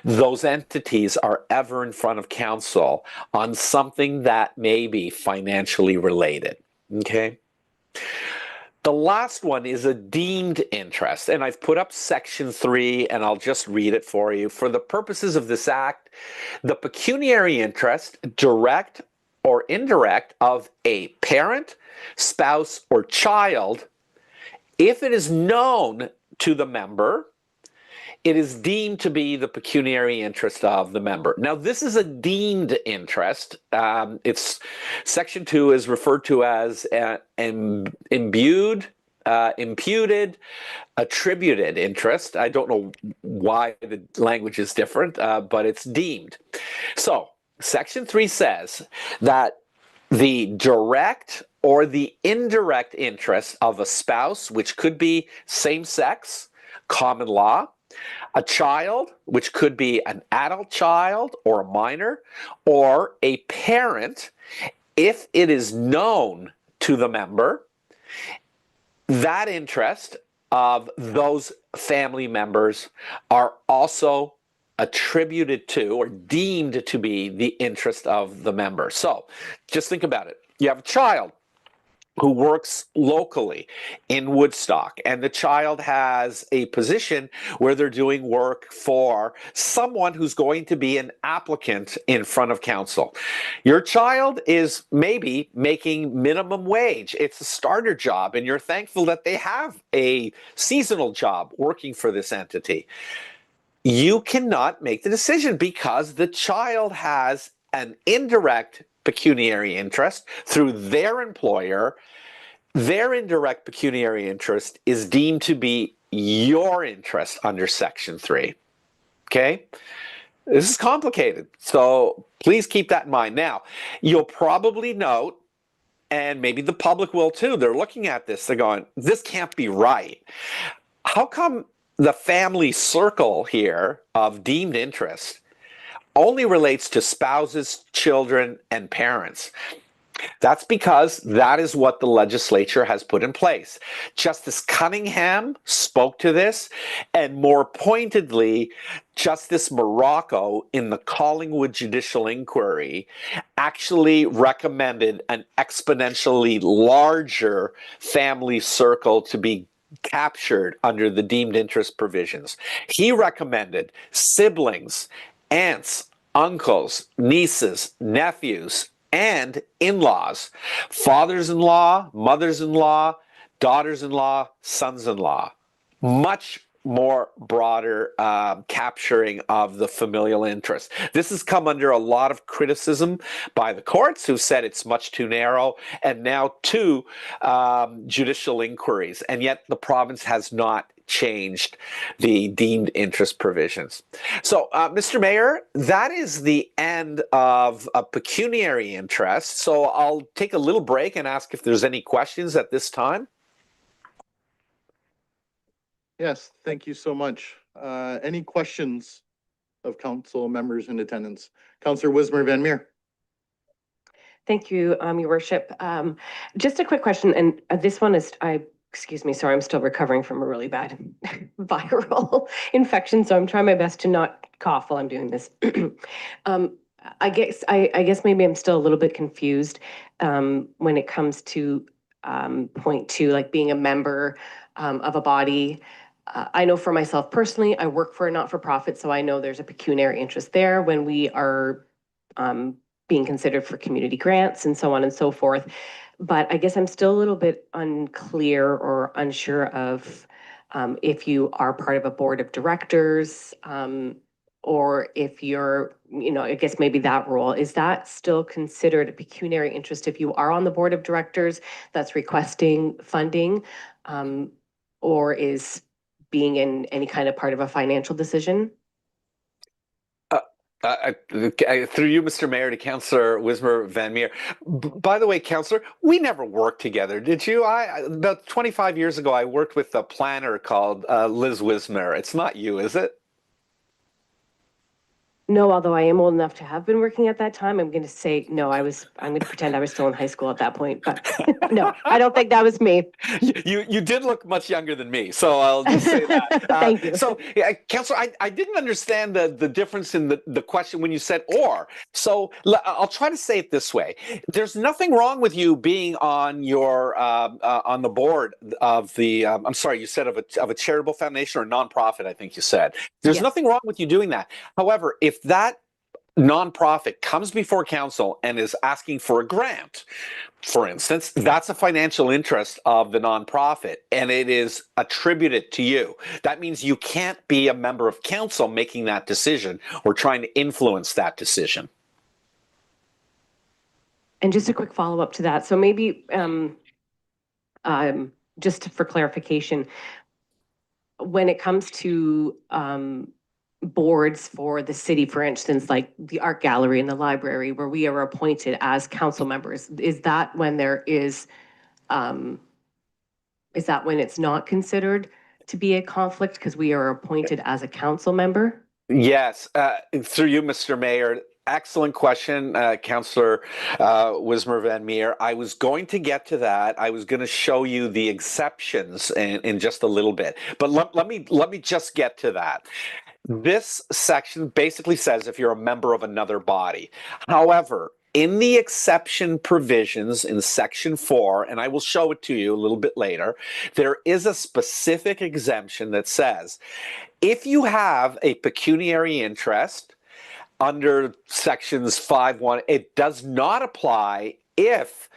Speaker 2: those entities are ever in front of council on something that may be financially related, okay? The last one is a deemed interest, and I've put up section 3, and I'll just read it for you. For the purposes of this act, the pecuniary interest, direct or indirect, of a parent, spouse, or child, if it is known to the member, it is deemed to be the pecuniary interest of the member. Now, this is a deemed interest. It's section 2 is referred to as imputed, attributed interest. I don't know why the language is different, but it's deemed. So, section 3 says that the direct or the indirect interest of a spouse, which could be same-sex, common law, a child, which could be an adult child or a minor, or a parent, if it is known to the member, that interest of those family members are also attributed to or deemed to be the interest of the member. So just think about it. You have a child. who works locally in Woodstock, and the child has a position where they're doing work for someone who's going to be an applicant in front of council. Your child is maybe making minimum wage. It's a starter job, and you're thankful that they have a seasonal job working for this entity. You cannot make the decision because the child has an indirect pecuniary interest through their employer. Their indirect pecuniary interest is deemed to be your interest under Section 3. Okay? This is complicated, so please keep that in mind. Now, you'll probably note, and maybe the public will too, they're looking at this, they're going, this can't be right. How come the family circle here of deemed interest only relates to spouses, children, and parents? That's because that is what the legislature has put in place. Justice Cunningham spoke to this, and more pointedly, Justice Morocco in the Collingwood Judicial Inquiry actually recommended an exponentially larger family circle to be captured under the deemed interest provisions. He recommended siblings, aunts, uncles, nieces, nephews, and in-laws, fathers-in-law, mothers-in-law, daughters-in-law, sons-in-law. Much more broader capturing of the familial interest. This has come under a lot of criticism by the courts, who said it's much too narrow, and now two judicial inquiries, and yet the province has not changed the deemed interest provisions. So, Mr. Mayor, that is the end of a pecuniary interest. So I'll take a little break and ask if there's any questions at this time.
Speaker 1: Yes, thank you so much. Any questions of council members in attendance? Councillor Wismer Van Meer.
Speaker 3: Thank you, Your Worship. Just a quick question, and this one is, excuse me, sorry, I'm still recovering from a really bad viral infection, so I'm trying my best to not cough while I'm doing this. I guess maybe I'm still a little bit confused when it comes to point two, like being a member of a body. I know for myself personally, I work for a not-for-profit, so I know there's a pecuniary interest there when we are being considered for community grants and so on and so forth. But I guess I'm still a little bit unclear or unsure of if you are part of a board of directors or if you're, I guess maybe that role, is that still considered a pecuniary interest if you are on the board of directors that's requesting funding, or is being in any kind of part of a financial decision?
Speaker 2: Through you, Mr. Mayor, to Councillor Wismer Van Meer. By the way, Councillor, we never worked together, did you? About 25 years ago, I worked with a planner called Liz Wismer. It's not you, is it?
Speaker 3: No, although I am old enough to have been working at that time, I'm going to say no. I'm going to pretend I was still in high school at that point, but no, I don't think that was me.
Speaker 2: You did look much younger than me, so I'll just say that.
Speaker 3: Thank you.
Speaker 2: So, Councillor, I didn't understand the difference in the question when you said "or." So I'll try to say it this way: there's nothing wrong with you being on your on the board of the. I'm sorry, you said of a charitable foundation or a nonprofit. I think you said there's nothing wrong with you doing that. However, if that nonprofit comes before council and is asking for a grant, for instance, that's a financial interest of the nonprofit and it is attributed to you. That means you can't be a member of council making that decision or trying to influence that decision.
Speaker 3: And just a quick follow-up to that. So maybe just for clarification, when it comes to boards for the city, for instance, like the art gallery and the library, where we are appointed as council members, is that when there is that when it's not considered to be a conflict because we are appointed as a council member?
Speaker 2: Yes, through you, Mr. Mayor. Excellent question, Councillor Wismer Van Meer. I was going to get to that. I was going to show you the exceptions in just a little bit, but let me just get to that. This section basically says if you're a member of another body. However, in the exception provisions in section 4, and I will show it to you a little bit later, there is a specific exemption that says if you have a pecuniary interest under sections 5.1, it does not apply if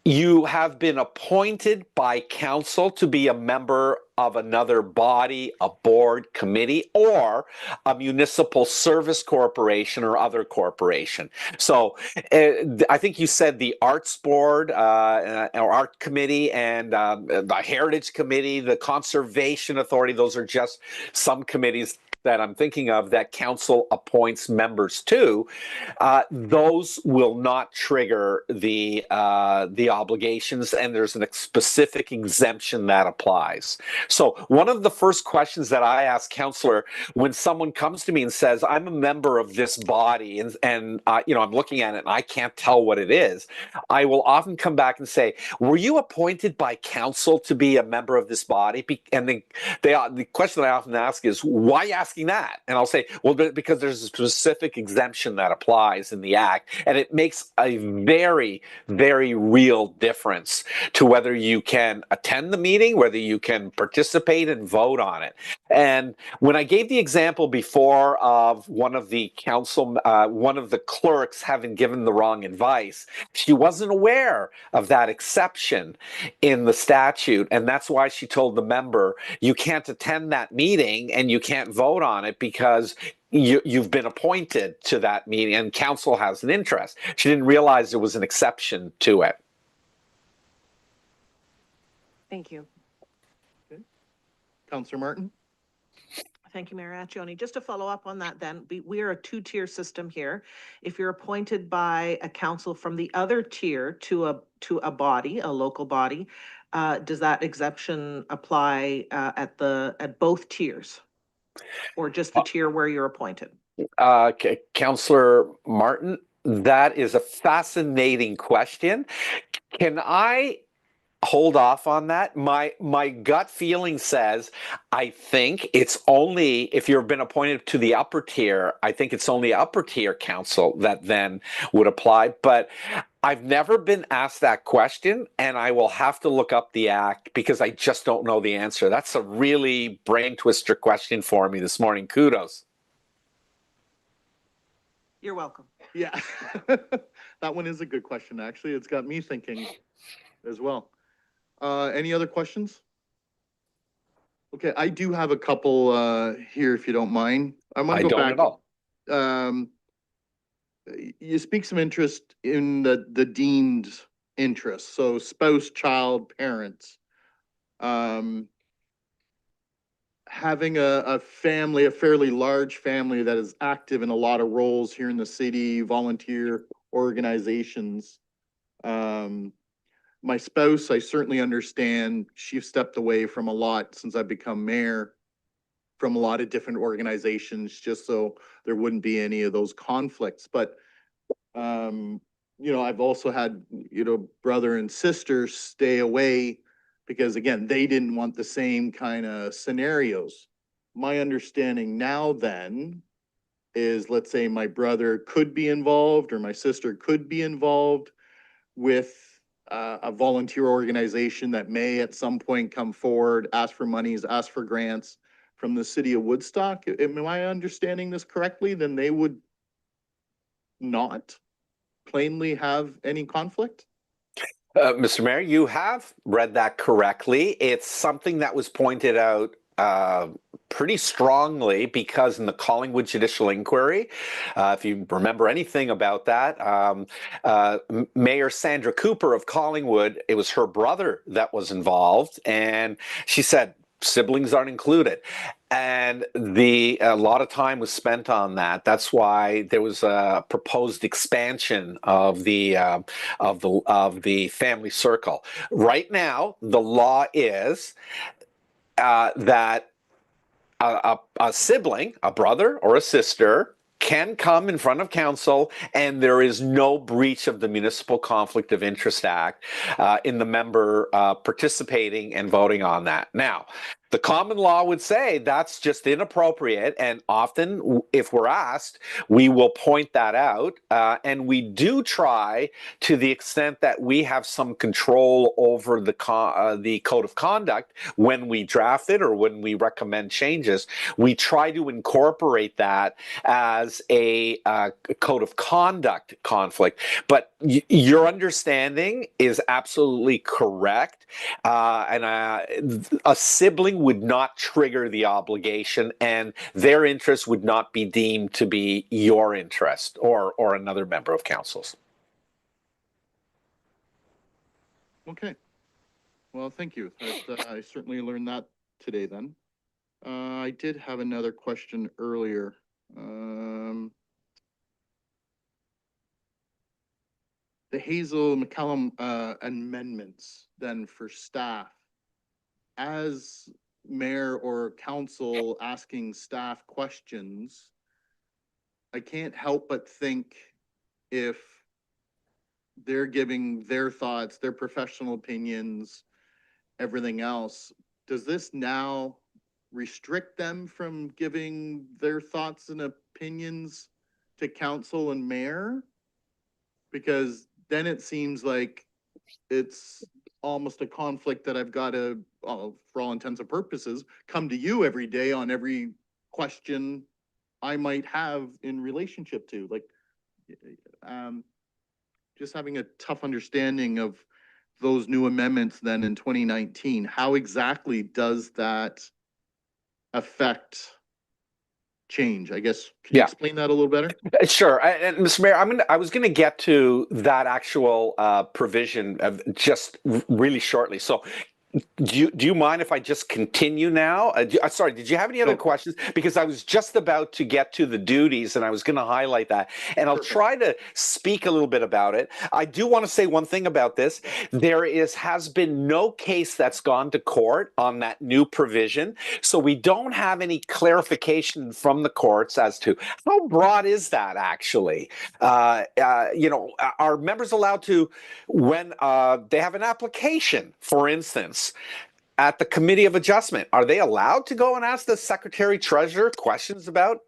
Speaker 2: you have been appointed by council to be a member of another body, a board, committee, or a municipal service corporation or other corporation. So I think you said the arts board or art committee and the heritage committee, the conservation authority, those are just some committees that I'm thinking of that council appoints members to. Those will not trigger the obligations, and there's a specific exemption that applies. So one of the first questions that I ask councillor when someone comes to me and says, I'm a member of this body and you know, I'm looking at it and I can't tell what it is, I will often come back and say, were you appointed by council to be a member of this body? And the question that I often ask is, why are you asking that? And I'll say, well, because there's a specific exemption that applies in the act, and it makes a very, very real difference to whether you can attend the meeting, whether you can participate and vote on it. And when I gave the example before of one of the one of the clerks having given the wrong advice, she wasn't aware of that exception in the statute, and that's why she told the member, you can't attend that meeting and you can't vote on it because you've been appointed to that meeting and council has an interest. She didn't realize there was an exception to it.
Speaker 3: Thank you.
Speaker 1: Okay. Councillor Martin?
Speaker 4: Thank you, Mayor Accioni. Just to follow up on that then, we are a two-tier system here. If you're appointed by a council from the other tier to a body, a local body, does that exemption apply at both tiers? Or just the tier where you're appointed?
Speaker 2: Councillor Martin, that is a fascinating question. Can I hold off on that? My gut feeling says I think it's only if you've been appointed to the upper tier, I think it's only upper tier council that then would apply. But I've never been asked that question, and I will have to look up the act because I just don't know the answer. That's a really brain twister question for me this morning. Kudos.
Speaker 4: You're welcome.
Speaker 1: Yeah, that one is a good question, actually. It's got me thinking as well. Any other questions? Okay, I do have a couple here, if you don't mind. I want to go back.
Speaker 2: At all.
Speaker 1: You speak some interest in the deemed interest, so spouse, child, parents. Having a family, a fairly large family that is active in a lot of roles here in the city, volunteer organizations. My spouse, I certainly understand, she stepped away from a lot since I've become mayor, from a lot of different organizations, just so there wouldn't be any of those conflicts. But, you know, I've also had, you know, brother and sister stay away because, again, they didn't want the same kind of scenarios. My understanding now then is, let's say my brother could be involved or my sister could be involved with a volunteer organization that may at some point come forward, ask for monies, ask for grants from the city of Woodstock. Am I understanding this correctly? Then they would not plainly have any conflict?
Speaker 2: Mr. Mayor, you have read that correctly. It's something that was pointed out pretty strongly because in the Collingwood Judicial Inquiry, if you remember anything about that, Mayor Sandra Cooper of Collingwood, it was her brother that was involved, and she said siblings aren't included. And a lot of time was spent on that. That's why there was a proposed expansion of the family circle. Right now, the law is that a sibling, a brother or a sister, can come in front of council and there is no breach of the Municipal Conflict of Interest Act in the member participating and voting on that. Now, The common law would say that's just inappropriate. And often, if we're asked, we will point that out. And we do try, to the extent that we have some control over the code of conduct when we draft it or when we recommend changes, we try to incorporate that as a code of conduct conflict. But your understanding is absolutely correct. And a sibling would not trigger the obligation, and their interest would not be deemed to be your interest or another member of council's.
Speaker 1: Okay. Well, thank you. I certainly learned that today then. I did have another question earlier. The Hazel McCallum amendments then for staff. As mayor or council asking staff questions, I can't help but think if they're giving their thoughts, their professional opinions, everything else, does this now restrict them from giving their thoughts and opinions to council and mayor? Because then it seems like it's almost a conflict that I've got to, for all intents and purposes, come to you every day on every question I might have in relationship to, like, just having a tough understanding of those new amendments then in 2019. How exactly does that affect change? I guess, can you explain that a little better?
Speaker 2: Sure. And Mr. Mayor, I was gonna get to that actual provision just really shortly. So do you mind if I just continue now? Sorry, did you have any other questions? Because I was just about to get to the duties and I was going to highlight that. And I'll try to speak a little bit about it. I do want to say one thing about this. There has been no case that's gone to court on that new provision. So we don't have any clarification from the courts as to how broad is that actually. Are members allowed to, when they have an application, for instance, at the Committee of Adjustment, are they allowed to go and ask the Secretary Treasurer questions about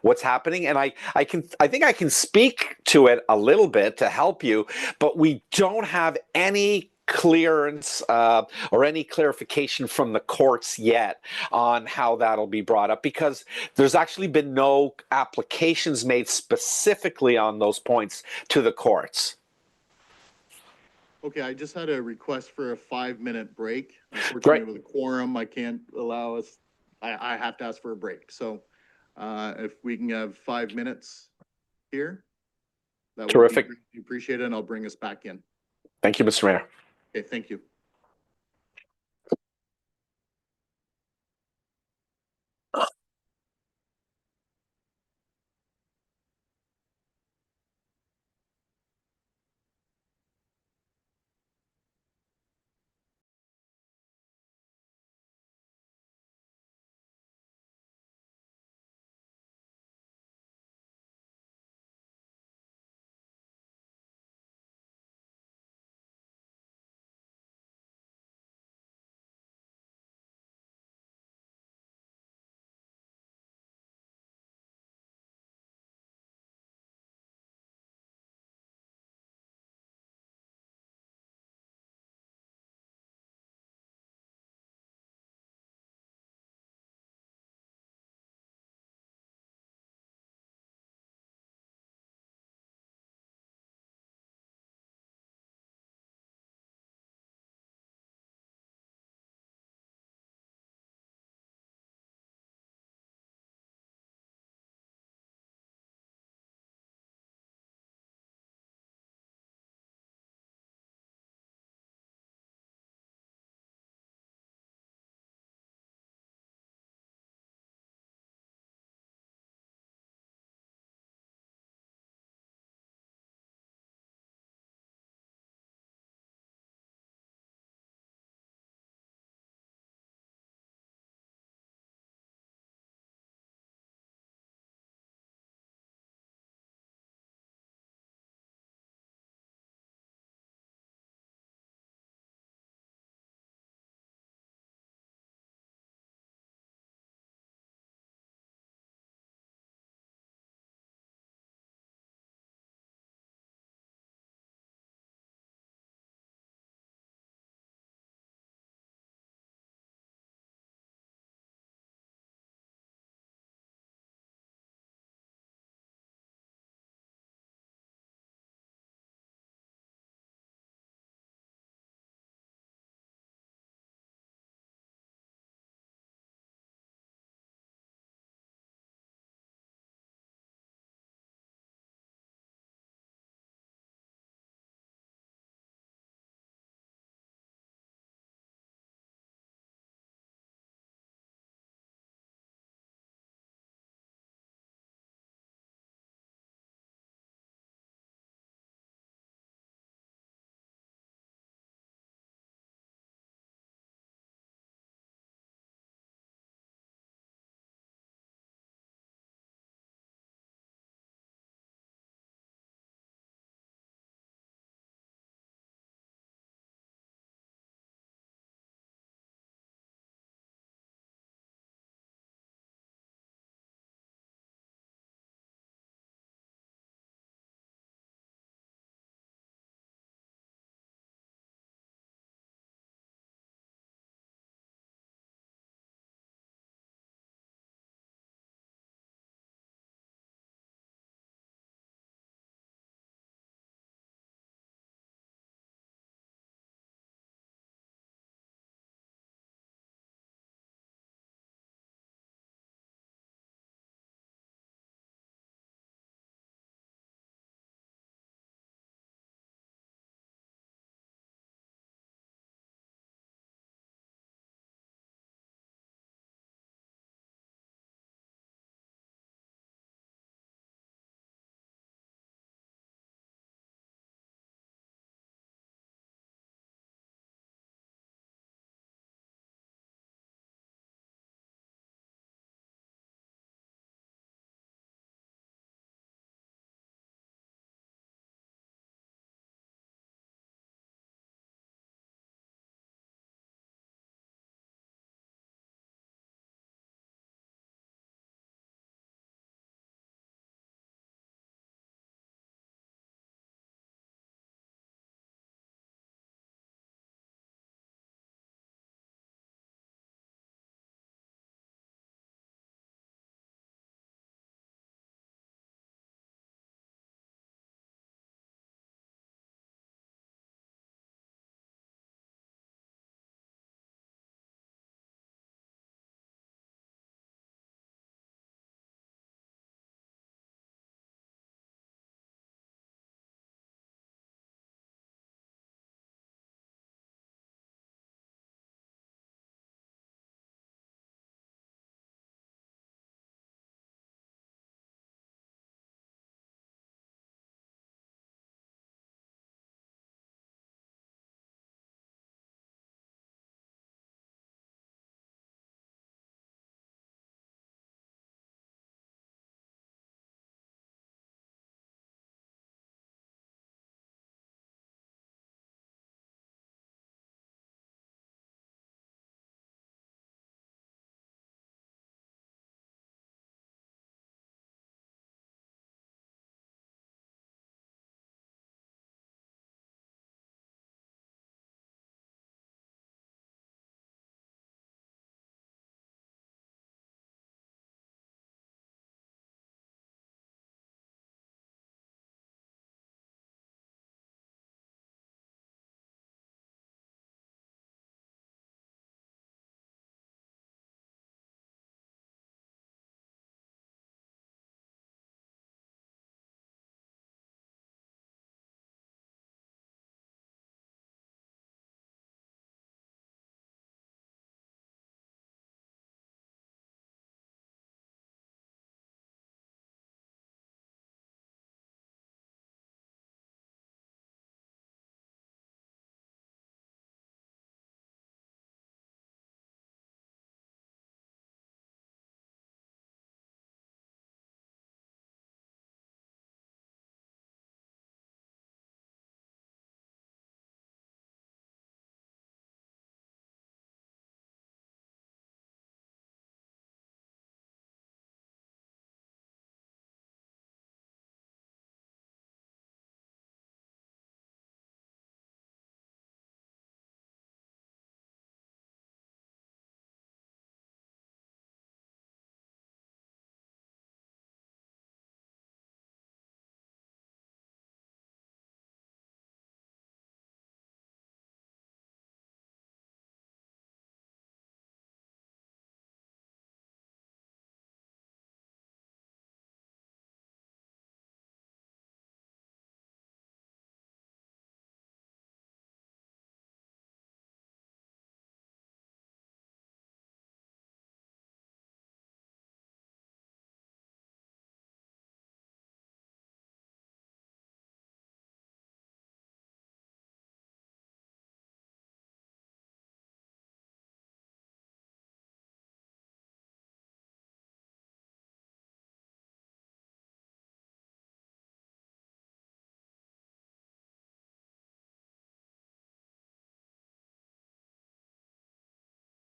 Speaker 2: what's happening? And I think I can speak to it a little bit to help you, but we don't have any clearance or any clarification from the courts yet on how that'll be brought up, because there's actually been no applications made specifically on those points to the courts.
Speaker 1: Okay, I just had a request for a 5-minute break. Unfortunately, with a quorum, I can't allow us, I have to ask for a break. So if we can have 5 minutes here, that would
Speaker 2: Terrific.
Speaker 1: be appreciated, and I'll bring us back in.
Speaker 2: Thank you, Mr. Mayor.
Speaker 1: Okay, thank you.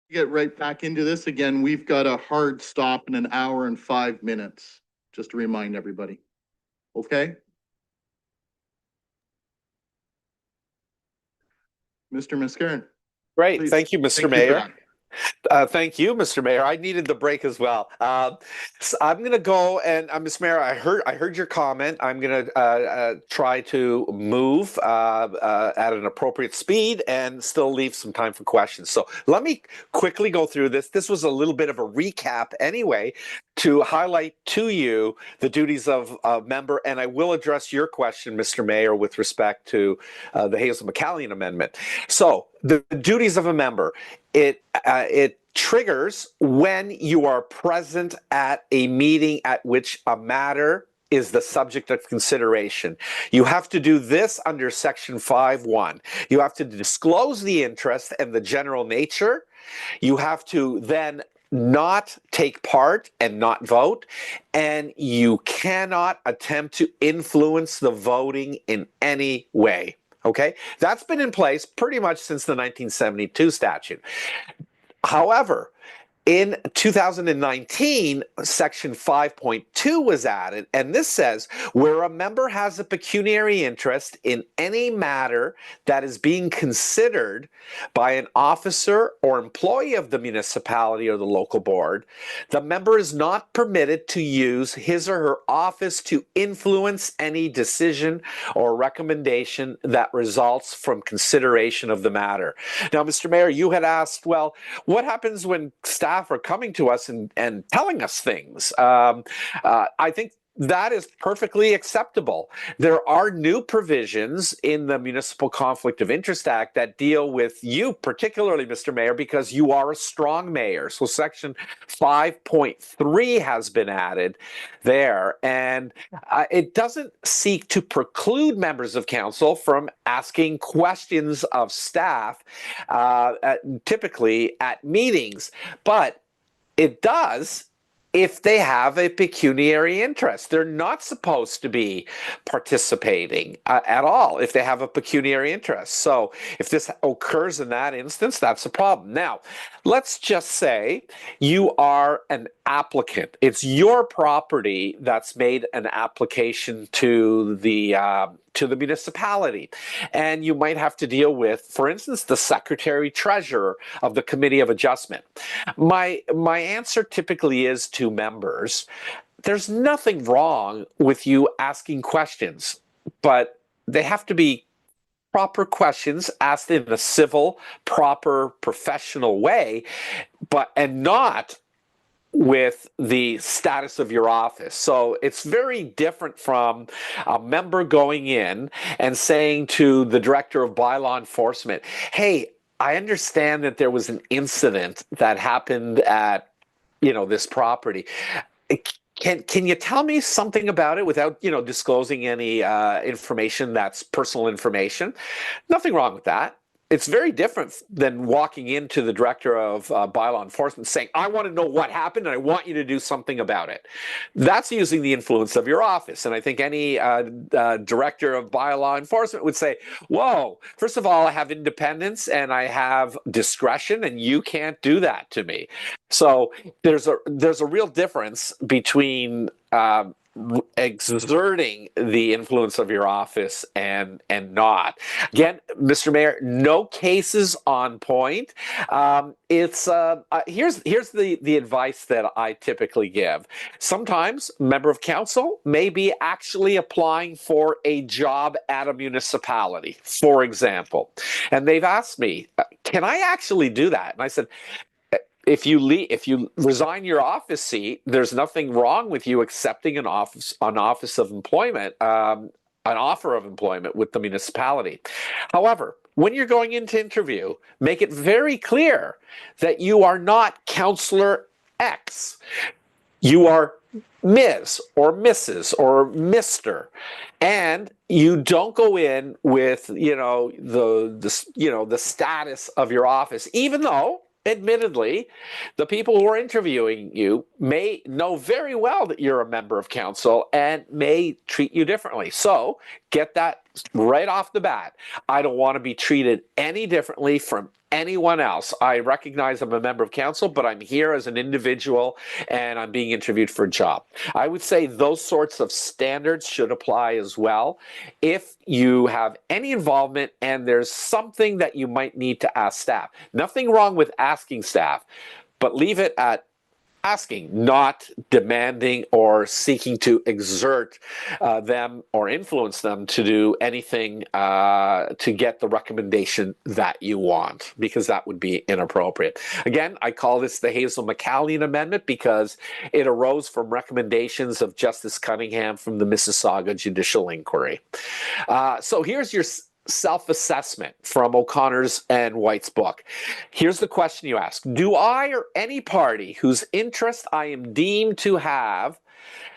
Speaker 1: Get right back into this again. We've got a hard stop in 1 hour and 5 minutes, just to remind everybody. Okay? Mr. Mascarin.
Speaker 2: Great.
Speaker 1: Please.
Speaker 2: Thank you, Mr.
Speaker 1: Thank you for
Speaker 2: Mayor.
Speaker 1: that.
Speaker 2: Thank you, Mr. Mayor. I needed the break as well. So I'm going to go and, Mr. Mayor, I heard your comment. I'm going to try to move at an appropriate speed and still leave some time for questions. So let me quickly go through this. This was a little bit of a recap anyway, to highlight to you the duties of a member, and I will address your question, Mr. Mayor, with respect to the Hazel McCallion amendment. So the duties of a member, it triggers when you are present at a meeting at which a matter is the subject of consideration. You have to do this under Section 5.1. You have to disclose the interest and the general nature. You have to then not take part and not vote, and you cannot attempt to influence the voting in any way. Okay, that's been in place pretty much since the 1972 statute. However, in 2019, Section 5.2 was added, and this says, where a member has a pecuniary interest in any matter that is being considered by an officer or employee of the municipality or the local board, the member is not permitted to use his or her office to influence any decision or recommendation that results from consideration of the matter. Now, Mr. Mayor, you had asked, well, what happens when staff are coming to us and telling us things? I think that is perfectly acceptable. There are new provisions in the Municipal Conflict of Interest Act that deal with you, particularly, Mr. Mayor, because you are a strong mayor. So Section 5.3 has been added there, and it doesn't seek to preclude members of council from asking questions of staff, typically at meetings, but it does if they have a pecuniary interest. They're not supposed to be participating at all if they have a pecuniary interest. So if this occurs in that instance, that's a problem. Now, let's just say you are an applicant. It's your property that's made an application to the municipality, and you might have to deal with, for instance, the secretary treasurer of the Committee of Adjustment. My answer typically is to members, there's nothing wrong with you asking questions, but they have to be proper questions asked in a civil, proper, professional way, and not with the status of your office. So it's very different from a member going in and saying to the director of bylaw enforcement, hey, I understand that there was an incident that happened at, this property. Can you tell me something about it without, disclosing any information that's personal information? Nothing wrong with that. It's very different than walking into the director of bylaw enforcement saying, I want to know what happened and I want you to do something about it. That's using the influence of your office. And I think any director of bylaw enforcement would say, whoa, first of all, I have independence and I have discretion and you can't do that to me. So there's a real difference between exerting the influence of your office and not. Again, Mr. Mayor, no cases on point. Here's the advice that I typically give. Sometimes a member of council may be actually applying for a job at a municipality, for example, and they've asked me, can I actually do that? And I said, if you resign your office seat, there's nothing wrong with you accepting an offer of employment with the municipality. However, when you're going into interview, make it very clear that you are not Councillor X. You are Ms. or Mrs. or Mr. And you don't go in with the status of your office, even though, admittedly, the people who are interviewing you may know very well that you're a member of council and may treat you differently. So get that right off the bat. I don't want to be treated any differently from anyone else. I recognize I'm a member of council, but I'm here as an individual and I'm being interviewed for a job. I would say those sorts of standards should apply as well. If you have any involvement and there's something that you might need to ask staff, nothing wrong with asking staff, but leave it at asking, not demanding or seeking to exert them or influence them to do anything to get the recommendation that you want, because that would be inappropriate. Again, I call this the Hazel McCallion Amendment because it arose from recommendations of Justice Cunningham from the Mississauga Judicial Inquiry. So here's your self-assessment from O'Connor's and White's book. Here's the question you ask. Do I or any party whose interest I am deemed to have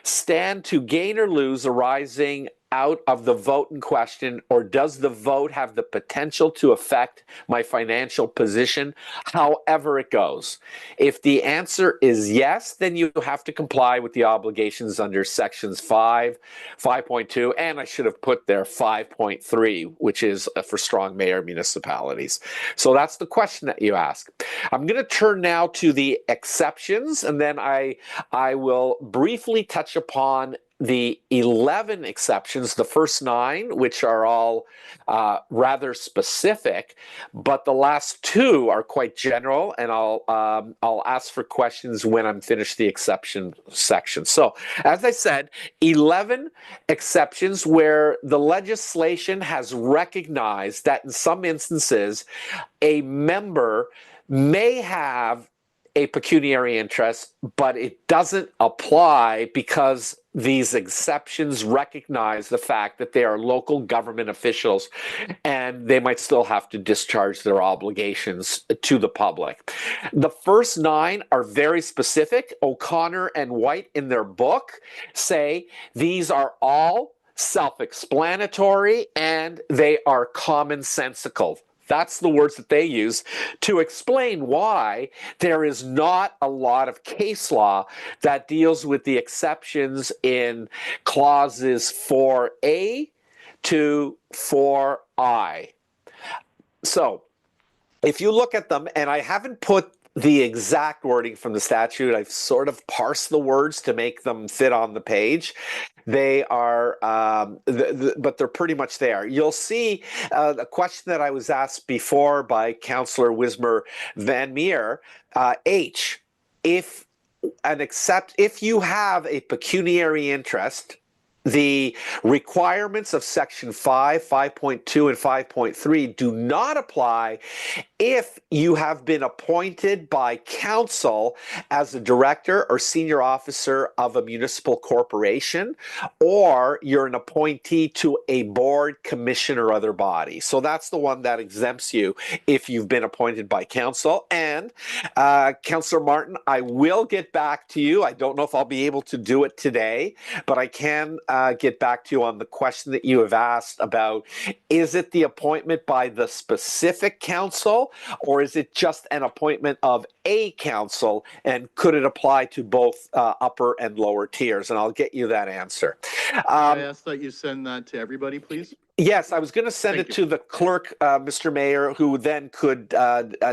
Speaker 2: stand to gain or lose arising out of the vote in question, or does the vote have the potential to affect my financial position, however it goes? If the answer is yes, then you have to comply with the obligations under sections 5, 5.2, and I should have put there 5.3, which is for strong mayor municipalities. So that's the question that you ask. I'm going to turn now to the exceptions, and then I will briefly touch upon the 11 exceptions, the first 9, which are all rather specific, but the last 2 are quite general, and I'll ask for questions when I'm finished the exception section. So, as I said, 11 exceptions where the legislation has recognized that in some instances, a member may have a pecuniary interest, but it doesn't apply because these exceptions recognize the fact that they are local government officials and they might still have to discharge their obligations to the public. The first 9 are very specific. O'Connor and White in their book say these are all self-explanatory and they are commonsensical. That's the words that they use to explain why there is not a lot of case law that deals with the exceptions in clauses 4A to 4I. So if you look at them, and I haven't put the exact wording from the statute, I've sort of parsed the words to make them fit on the page. They are, but they're pretty much there. You'll see a question that I was asked before by Councillor Wismer Van Meer, H, if you have a pecuniary interest, the requirements of section 5, 5.2, and 5.3 do not apply if you have been appointed by council as a director or senior officer of a municipal corporation, or you're an appointee to a board, commission, or other body. So that's the one that exempts you if you've been appointed by council. And Councillor Martin, I will get back to you. I don't know if I'll be able to do it today, but I can get back to you on the question that you have asked about, is it the appointment by the specific council, or is it just an appointment of a council, and could it apply to both upper and lower tiers? And I'll get you that answer.
Speaker 1: I ask that you send that to everybody, please.
Speaker 2: Yes, I was going to send it to the clerk, Mr. Mayor, who then could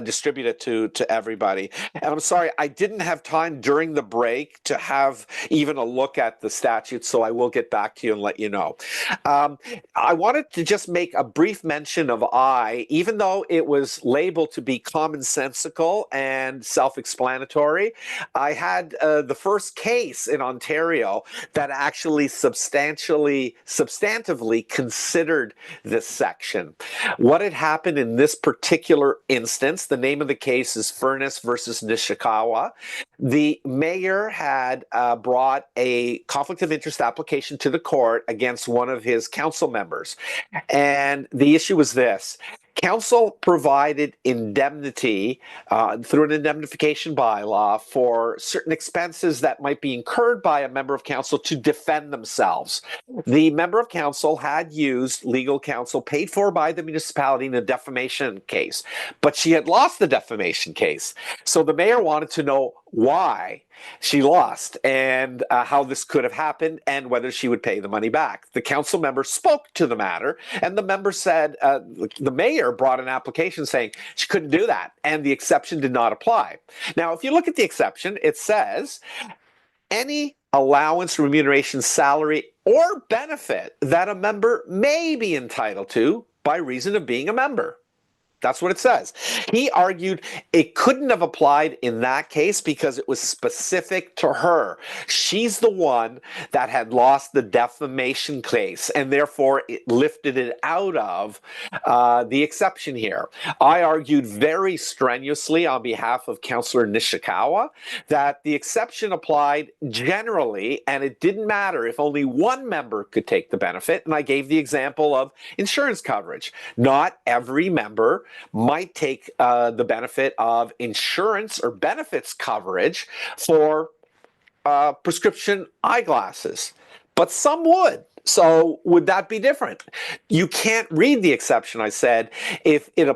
Speaker 2: distribute it to everybody. And I'm sorry, I didn't have time during the break to have even a look at the statute, so I will get back to you and let you know. I wanted to just make a brief mention of I, even though it was labeled to be commonsensical and self-explanatory. I had the first case in Ontario that actually substantively considered this section. What had happened in this particular instance, the name of the case is Furness versus Nishikawa. The mayor had brought a conflict of interest application to the court against one of his council members. And the issue was this. Council provided indemnity through an indemnification bylaw for certain expenses that might be incurred by a member of council to defend themselves. The member of council had used legal counsel paid for by the municipality in a defamation case, but she had lost the defamation case. So the mayor wanted to know why she lost and how this could have happened and whether she would pay the money back. The council member spoke to the matter, and the member said the mayor brought an application saying she couldn't do that, and the exception did not apply. Now, if you look at the exception, it says any allowance, remuneration, salary, or benefit that a member may be entitled to by reason of being a member. That's what it says. He argued it couldn't have applied in that case because it was specific to her. She's the one that had lost the defamation case, and therefore it lifted it out of the exception here. I argued very strenuously on behalf of Councillor Nishikawa that the exception applied generally, and it didn't matter if only one member could take the benefit. And I gave the example of insurance coverage. Not every member might take the benefit of insurance or benefits coverage for prescription eyeglasses, but some would. So would that be different? You can't read the exception, I said, if it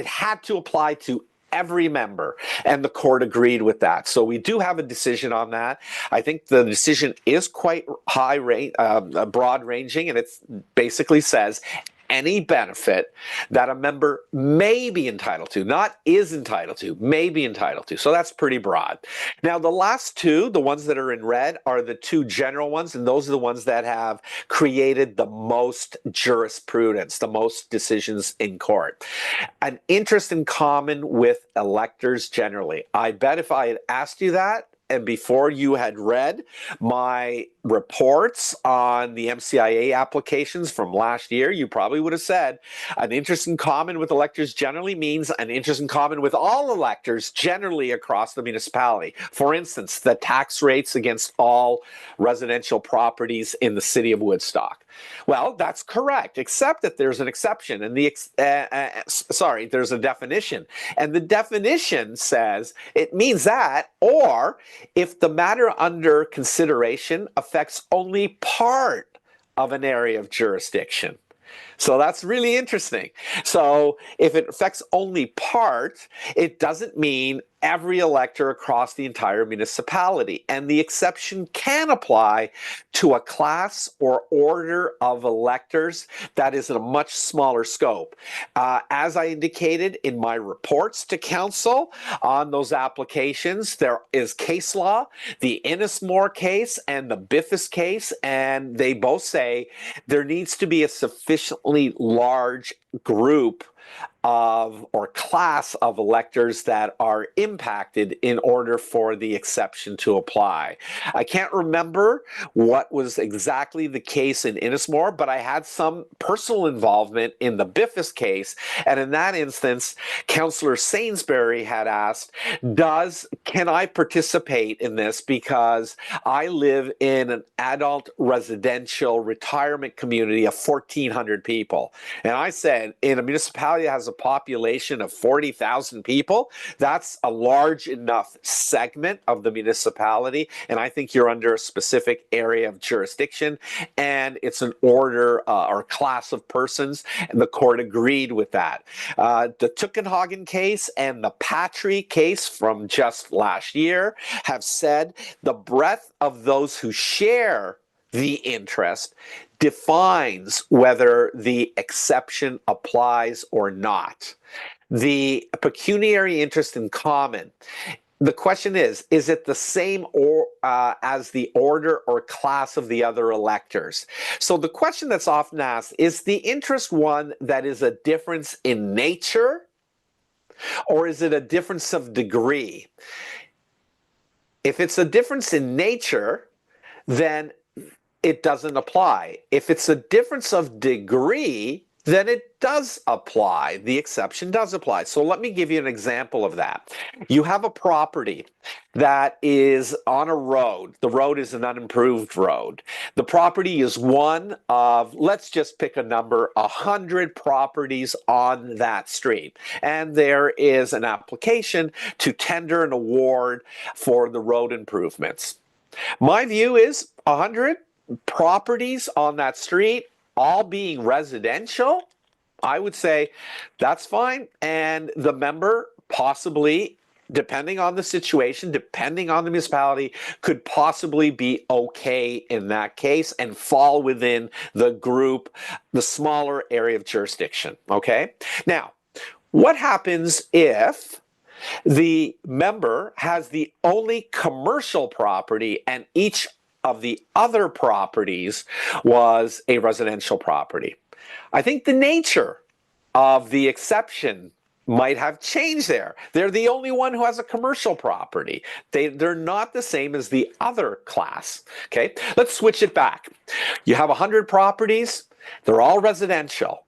Speaker 2: had to apply to every member, and the court agreed with that. So we do have a decision on that. I think the decision is quite broad ranging, and it basically says any benefit that a member may be entitled to, not is entitled to, may be entitled to. So that's pretty broad. Now, the last two, the ones that are in red, are the two general ones, and those are the ones that have created the most jurisprudence, the most decisions in court. An interest in common with electors generally. I bet if I had asked you that, and before you had read my reports on the MCIA applications from last year, you probably would have said an interest in common with electors generally means an interest in common with all electors generally across the municipality. For instance, the tax rates against all residential properties in the city of Woodstock. Well, that's correct, except that there's an exception, and there's a definition. And the definition says it means that, or if the matter under consideration affects only part of an area of jurisdiction. So that's really interesting. So if it affects only part, it doesn't mean every elector across the entire municipality. And the exception can apply to a class or order of electors that is in a much smaller scope. As I indicated in my reports to council on those applications, there is case law, the Innismore case and the Biffis case, and they both say there needs to be a sufficiently large group of or class of electors that are impacted in order for the exception to apply. I can't remember what was exactly the case in Innismore, but I had some personal involvement in the Biffis case, and in that instance, Councillor Sainsbury had asked, can I participate in this because I live in an adult residential retirement community of 1,400 people. And I said, in a municipality that has a population of 40,000 people, that's a large enough segment of the municipality, and I think you're under a specific area of jurisdiction, and it's an order or class of persons, and the court agreed with that. The Tuckenhagen case and the Patry case from just last year have said the breadth of those who share the interest defines whether the exception applies or not. The pecuniary interest in common. The question is it the same as the order or class of the other electors? So the question that's often asked, is the interest one that is a difference in nature, or is it a difference of degree? If it's a difference in nature, then it doesn't apply. If it's a difference of degree, then it does apply. The exception does apply. So let me give you an example of that. You have a property that is on a road. The road is an unimproved road. The property is one of, let's just pick a number, 100 properties on that street. And there is an application to tender an award for the road improvements. My view is 100 properties on that street, all being residential, I would say that's fine. And the member possibly depending on the situation, depending on the municipality, could possibly be okay in that case and fall within the group, the smaller area of jurisdiction. Okay. Now, what happens if the member has the only commercial property and each of the other properties was a residential property? I think the nature of the exception might have changed there. They're the only one who has a commercial property. They're not the same as the other class. Okay, let's switch it back. You have 100 properties. They're all residential.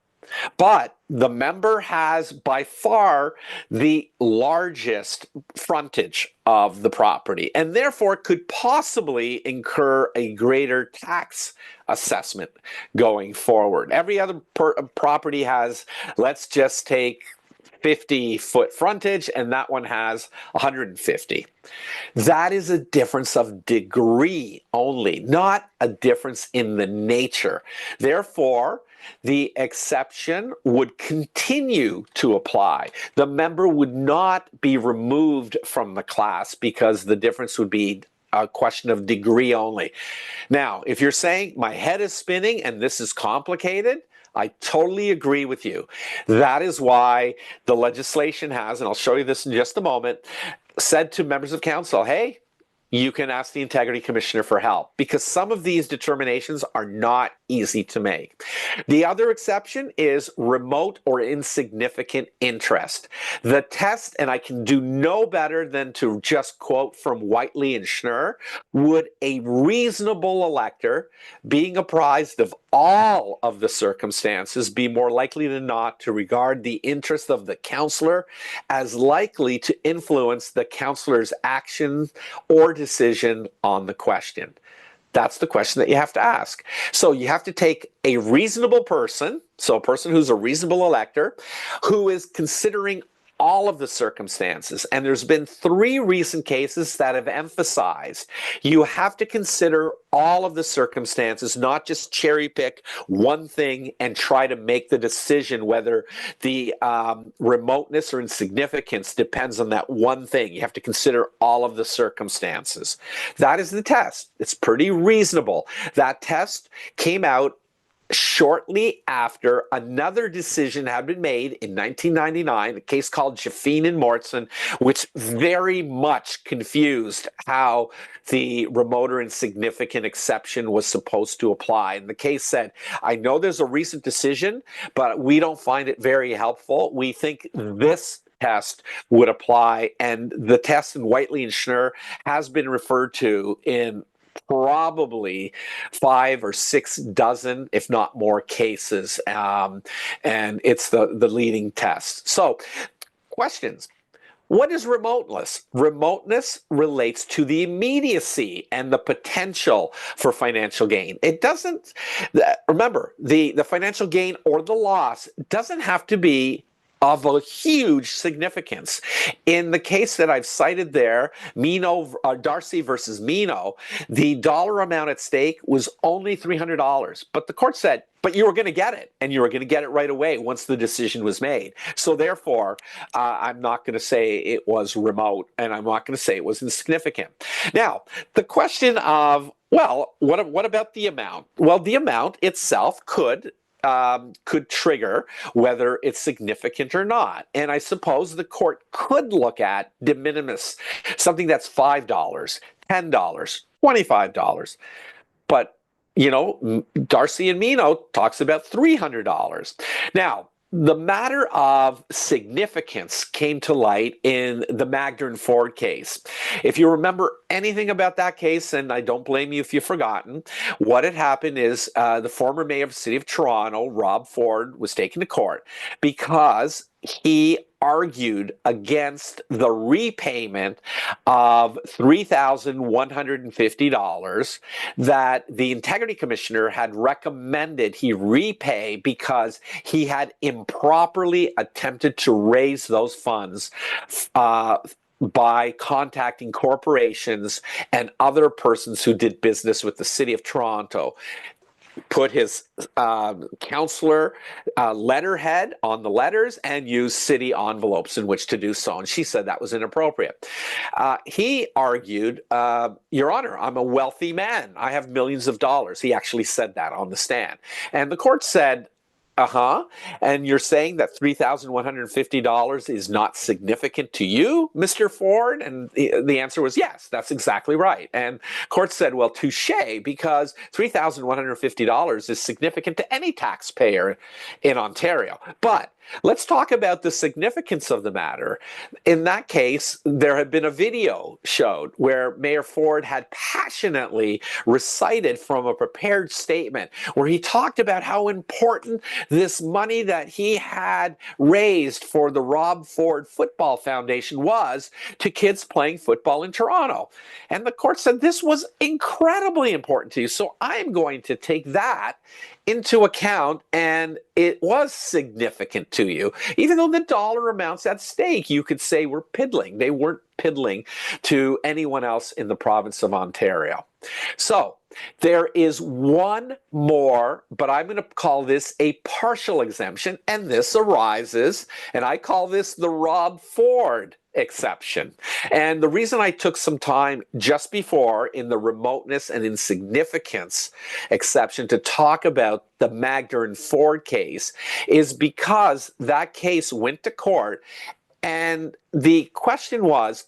Speaker 2: But the member has by far the largest frontage of the property and therefore could possibly incur a greater tax assessment going forward. Every other property has, let's just take 50-foot frontage, and that one has 150. That is a difference of degree only, not a difference in the nature. Therefore, the exception would continue to apply. The member would not be removed from the class because the difference would be a question of degree only. Now, if you're saying my head is spinning and this is complicated, I totally agree with you. That is why the legislation has, and I'll show you this in just a moment, said to members of council, hey, you can ask the Integrity Commissioner for help because some of these determinations are not easy to make. The other exception is remote or insignificant interest. The test, and I can do no better than to just quote from Whiteley and Schnurr, would a reasonable elector, being apprised of all of the circumstances, be more likely than not to regard the interest of the councillor as likely to influence the councillor's action or decision on the question? That's the question that you have to ask. So you have to take a reasonable person, so a person who's a reasonable elector, who is considering all of the circumstances. And there's been 3 recent cases that have emphasized you have to consider all of the circumstances, not just cherry pick one thing and try to make the decision whether the remoteness or insignificance depends on that one thing. You have to consider all of the circumstances. That is the test. It's pretty reasonable. That test came out shortly after another decision had been made in 1999, a case called Jaffine and Mortson, which very much confused how the remote or insignificant exception was supposed to apply. And the case said, I know there's a recent decision, but we don't find it very helpful. We think this test would apply. And the test in Whiteley and Schnurr has been referred to in probably 5 or 6 dozen, if not more, cases. And it's the leading test. So, questions. What is remoteness? Remoteness relates to the immediacy and the potential for financial gain. It doesn't, remember, the financial gain or the loss doesn't have to be of a huge significance. In the case that I've cited there, Darcy versus Mino, the dollar amount at stake was only $300. But the court said, but you were going to get it, and you were going to get it right away once the decision was made. So therefore, I'm not going to say it was remote, and I'm not going to say it was insignificant. Now, the question of, well, what about the amount? Well, the amount itself could trigger whether it's significant or not. And I suppose the court could look at de minimis, something that's $5, $10, $25. But, you know, Darcy and Mino talks about $300. Now, the matter of significance came to light in the Magdern Ford case. If you remember anything about that case, and I don't blame you if you've forgotten, what had happened is the former mayor of the city of Toronto, Rob Ford, was taken to court because he argued against the repayment of $3,150 that the Integrity Commissioner had recommended he repay because he had improperly attempted to raise those funds by contacting corporations and other persons who did business with the city of Toronto. put his counselor letterhead on the letters and use city envelopes in which to do so. And she said that was inappropriate. He argued, Your Honor, I'm a wealthy man. I have millions of dollars. He actually said that on the stand. And the court said, and you're saying that $3,150 is not significant to you, Mr. Ford? And the answer was yes, that's exactly right. And court said, well, touche, because $3,150 is significant to any taxpayer in Ontario. But let's talk about the significance of the matter. In that case, there had been a video showed where Mayor Ford had passionately recited from a prepared statement where he talked about how important this money that he had raised for the Rob Ford Football Foundation was to kids playing football in Toronto. And the court said this was incredibly important to you. So I'm going to take that into account, and it was significant to you. Even though the dollar amounts at stake, you could say, were piddling. They weren't piddling to anyone else in the province of Ontario. So there is one more, but I'm going to call this a partial exemption, and this arises, and I call this the Rob Ford exception. And the reason I took some time just before in the remoteness and insignificance exception to talk about the Magder and Ford case is because that case went to court, and the question was,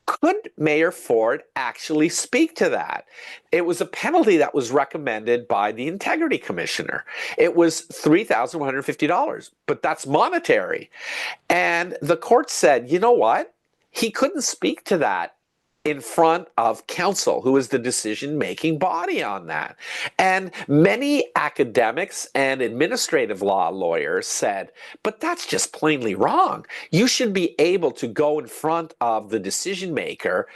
Speaker 2: could Mayor Ford actually speak to that? It was a penalty that was recommended by the Integrity Commissioner. It was $3,150, but that's monetary. And the court said, you know what? He couldn't speak to that in front of council, who is the decision-making body on that. And many academics and administrative law lawyers said, but that's just plainly wrong. You should be able to go in front of the decision-maker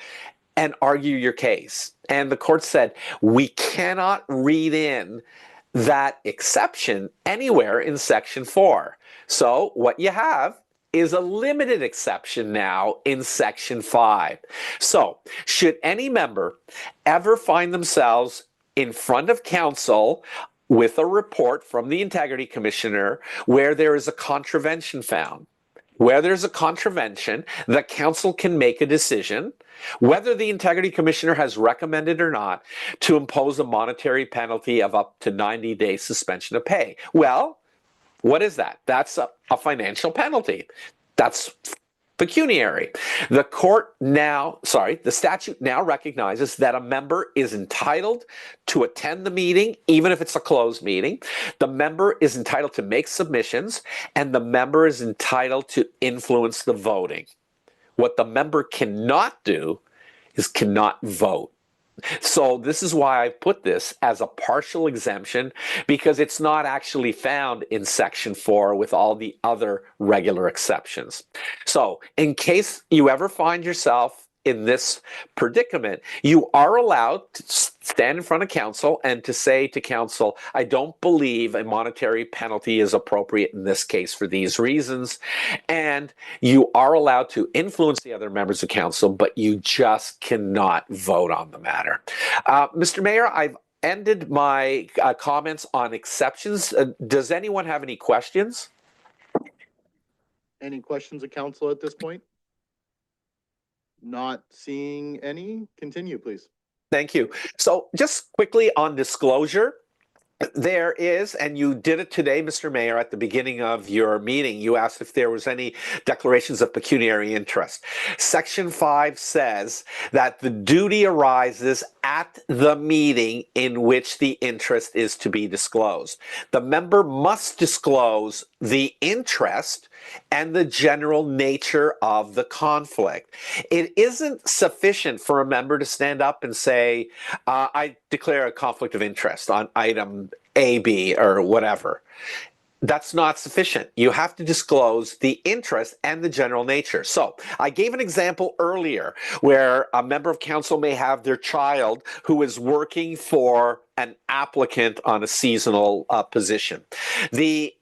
Speaker 2: and argue your case. And the court said, we cannot read in that exception anywhere in Section 4. So what you have is a limited exception now in Section 5. So, should any member ever find themselves in front of council with a report from the Integrity Commissioner where there is a contravention found, where there's a contravention, the council can make a decision, whether the Integrity Commissioner has recommended or not, to impose a monetary penalty of up to 90 days suspension of pay. Well, what is that? That's a financial penalty. That's pecuniary. The statute now recognizes that a member is entitled to attend the meeting, even if it's a closed meeting. The member is entitled to make submissions, and the member is entitled to influence the voting. What the member cannot do is cannot vote. So this is why I put this as a partial exemption, because it's not actually found in Section 4 with all the other regular exceptions. So in case you ever find yourself in this predicament, you are allowed to stand in front of council and to say to council, I don't believe a monetary penalty is appropriate in this case for these reasons. And you are allowed to influence the other members of council, but you just cannot vote on the matter. Mr. Mayor, I've ended my comments on exceptions. Does anyone have any questions?
Speaker 1: Any questions of council at this point? Not seeing any. Continue, please.
Speaker 2: Thank you. So just quickly on disclosure, there is, and you did it today, Mr. Mayor, at the beginning of your meeting, you asked if there was any declarations of pecuniary interest. Section 5 says that the duty arises at the meeting in which the interest is to be disclosed. The member must disclose the interest and the general nature of the conflict. It isn't sufficient for a member to stand up and say, I declare a conflict of interest on item A, B, or whatever. That's not sufficient. You have to disclose the interest and the general nature. So I gave an example earlier where a member of council may have their child who is working for an applicant on a seasonal position. The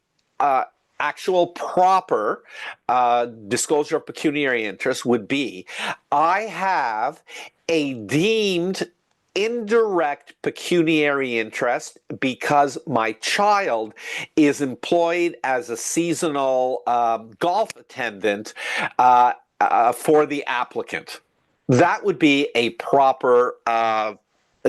Speaker 2: actual proper disclosure of pecuniary interest would be, I have a deemed indirect pecuniary interest because my child is employed as a seasonal golf attendant for the applicant. That would be a proper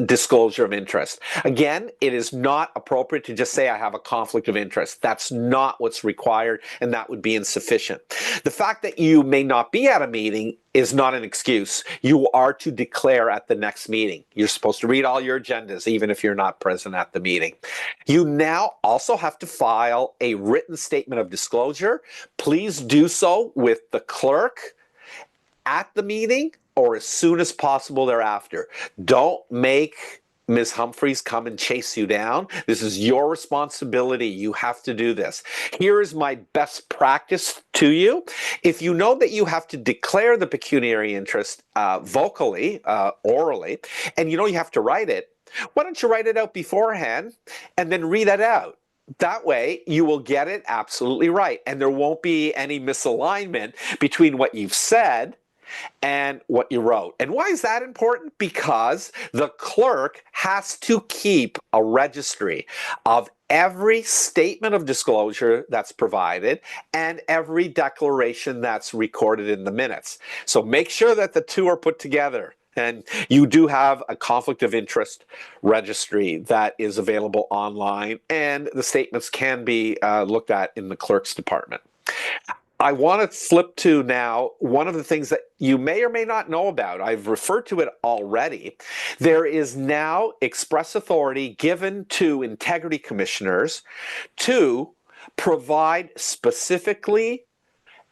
Speaker 2: disclosure of interest. Again, it is not appropriate to just say I have a conflict of interest. That's not what's required, and that would be insufficient. The fact that you may not be at a meeting is not an excuse. You are to declare at the next meeting. You're supposed to read all your agendas, even if you're not present at the meeting. You now also have to file a written statement of disclosure. Please do so with the clerk at the meeting or as soon as possible thereafter. Don't make Ms. Humphreys come and chase you down. This is your responsibility. You have to do this. Here is my best practice to you. If you know that you have to declare the pecuniary interest vocally, orally, and you know you have to write it, why don't you write it out beforehand and then read it out? That way, you will get it absolutely right, and there won't be any misalignment between what you've said and what you wrote. And why is that important? Because the clerk has to keep a registry of every statement of disclosure that's provided and every declaration that's recorded in the minutes. So make sure that the two are put together. And you do have a conflict of interest registry that is available online, and the statements can be looked at in the clerk's department. I want to flip to now one of the things that you may or may not know about. I've referred to it already. There is now express authority given to integrity commissioners to provide specifically,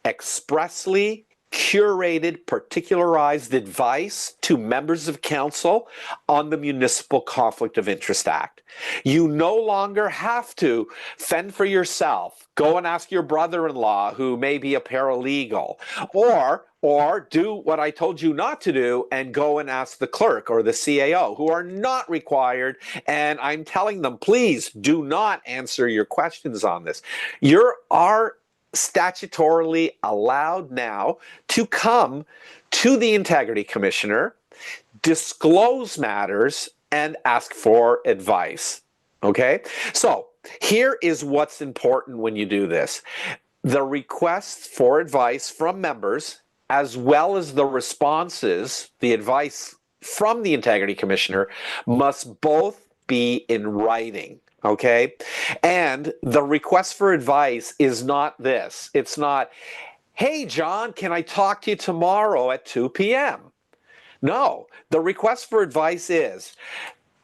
Speaker 2: expressly curated, particularized advice to members of council on the Municipal Conflict of Interest Act. You no longer have to fend for yourself, go and ask your brother-in-law who may be a paralegal, or do what I told you not to do and go and ask the clerk or the CAO, who are not required, and I'm telling them, please do not answer your questions on this. You are statutorily allowed now to come to the Integrity Commissioner, disclose matters, and ask for advice. Okay? So here is what's important when you do this. The requests for advice from members, as well as the responses, the advice from the Integrity Commissioner, must both be in writing. Okay? And the request for advice is not this. It's not, hey, John, can I talk to you tomorrow at 2 p.m.? No, the request for advice is,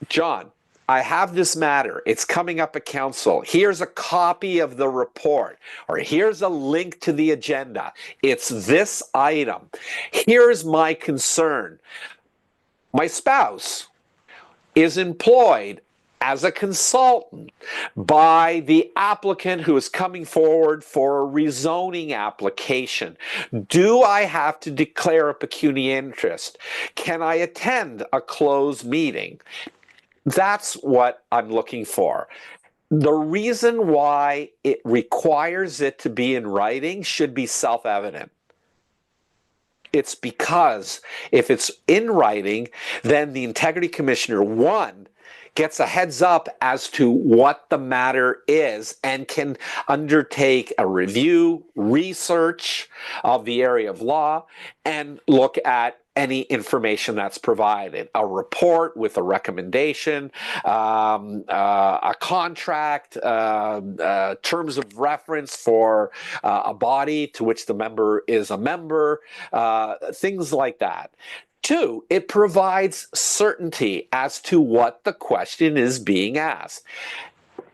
Speaker 2: John, I have this matter. It's coming up at council. Here's a copy of the report, or here's a link to the agenda. It's this item. Here's my concern. My spouse is employed as a consultant by the applicant who is coming forward for a rezoning application. Do I have to declare a pecuniary interest? Can I attend a closed meeting? That's what I'm looking for. The reason why it requires it to be in writing should be self-evident. It's because if it's in writing, then the Integrity Commissioner, one, gets a heads up as to what the matter is and can undertake a review, research of the area of law, and look at any information that's provided, a report with a recommendation, a contract, terms of reference for a body to which the member is a member, things like that. Two, it provides certainty as to what the question is being asked.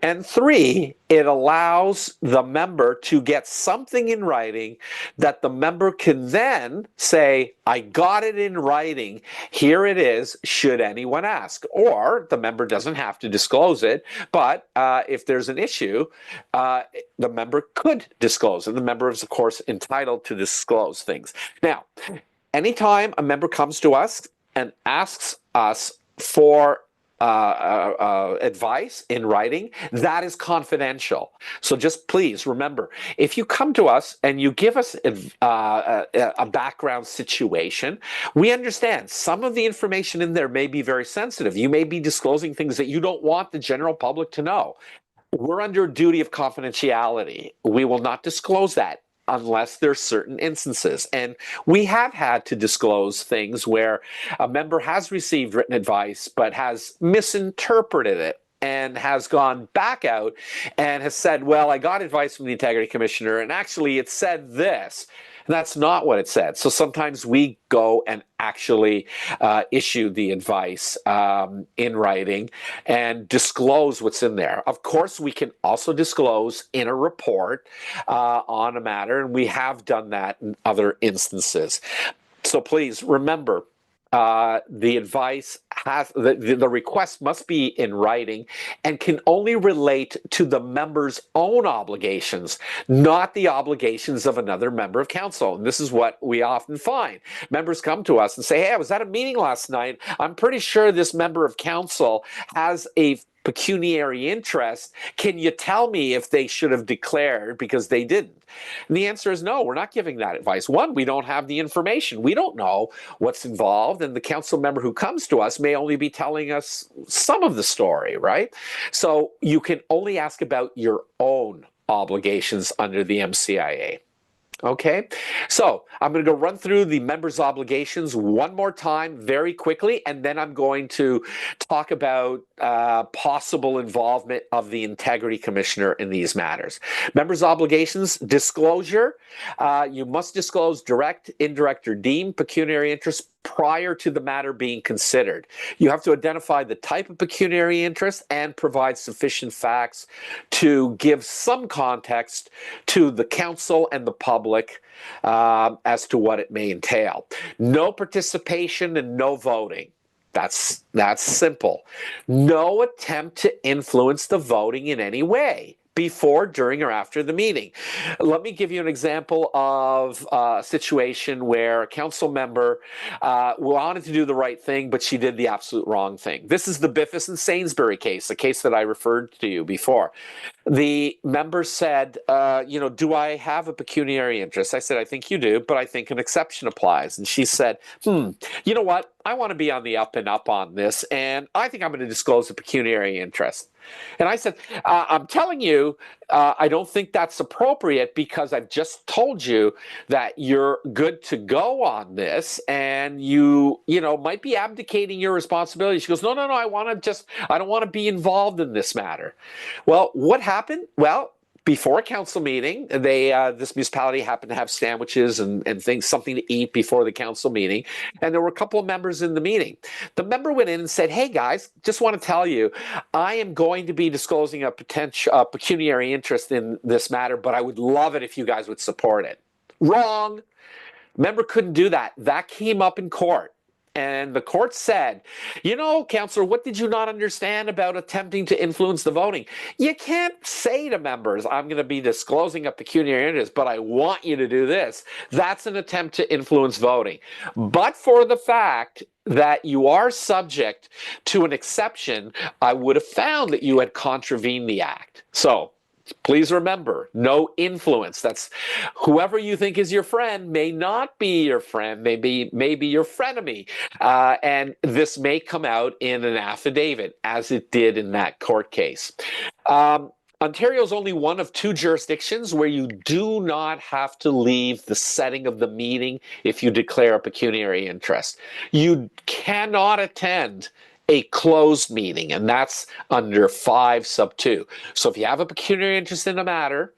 Speaker 2: And three, it allows the member to get something in writing that the member can then say, I got it in writing, here it is, should anyone ask. Or the member doesn't have to disclose it, but if there's an issue, the member could disclose it. The member is, of course, entitled to disclose things. Now, anytime a member comes to us and asks us for advice in writing, that is confidential. So just please remember, if you come to us and you give us a background situation, we understand some of the information in there may be very sensitive. You may be disclosing things that you don't want the general public to know. We're under a duty of confidentiality. We will not disclose that unless there's certain instances. And we have had to disclose things where a member has received written advice but has misinterpreted it and has gone back out and has said, well, I got advice from the Integrity Commissioner and actually it said this. And that's not what it said. So sometimes we go and actually issue the advice in writing and disclose what's in there. Of course, we can also disclose in a report on a matter, and we have done that in other instances. So please remember, the advice has the request must be in writing and can only relate to the member's own obligations, not the obligations of another member of council. And this is what we often find. Members come to us and say, hey, I was at a meeting last night. I'm pretty sure this member of council has a pecuniary interest. Can you tell me if they should have declared because they didn't? And the answer is no, we're not giving that advice. One, we don't have the information. We don't know what's involved, and the council member who comes to us may only be telling us some of the story, right? So you can only ask about your own obligations under the MCIA. Okay, so I'm going to go run through the members' obligations one more time very quickly, and then I'm going to talk about possible involvement of the Integrity Commissioner in these matters. Members' obligations, disclosure. You must disclose direct, indirect, or deemed pecuniary interest prior to the matter being considered. You have to identify the type of pecuniary interest and provide sufficient facts to give some context to the council and the public as to what it may entail. No participation and no voting. That's simple. No attempt to influence the voting in any way before, during, or after the meeting. Let me give you an example of a situation where a council member wanted to do the right thing, but she did the absolute wrong thing. This is the Biffus and Sainsbury case, the case that I referred to you before. The member said, do I have a pecuniary interest? I said, I think you do, but I think an exception applies. And she said, you know what? I want to be on the up and up on this, and I think I'm going to disclose a pecuniary interest. And I said, I'm telling you, I don't think that's appropriate because I've just told you that you're good to go on this and you might be abdicating your responsibility. She goes, no, I don't want to be involved in this matter. Well, what happened? Well, before a council meeting, this municipality happened to have sandwiches and things, something to eat before the council meeting. And there were a couple of members in the meeting. The member went in and said, hey guys, just want to tell you, I am going to be disclosing a potential pecuniary interest in this matter, but I would love it if you guys would support it. Wrong. Member couldn't do that. That came up in court. And the court said, Counselor, what did you not understand about attempting to influence the voting? You can't say to members, I'm going to be disclosing a pecuniary interest, but I want you to do this. That's an attempt to influence voting. But for the fact that you are subject to an exception, I would have found that you had contravened the act. So please remember, no influence. That's whoever you think is your friend may not be your friend, maybe your frenemy. And this may come out in an affidavit, as it did in that court case. Ontario is only one of 2 jurisdictions where you do not have to leave the setting of the meeting if you declare a pecuniary interest. You cannot attend a closed meeting, and that's under 5 sub 2. So if you have a pecuniary interest in a matter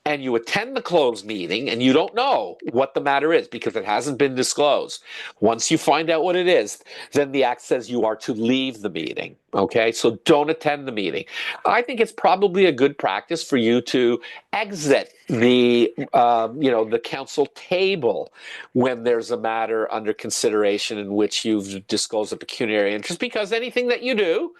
Speaker 2: and you attend the closed meeting and you don't know what the matter is because it hasn't been disclosed, once you find out what it is, then the act says you are to leave the meeting. Okay, so don't attend the meeting. I think it's probably a good practice for you to exit the the council table when there's a matter under consideration in which you've disclosed a pecuniary interest, because anything that you do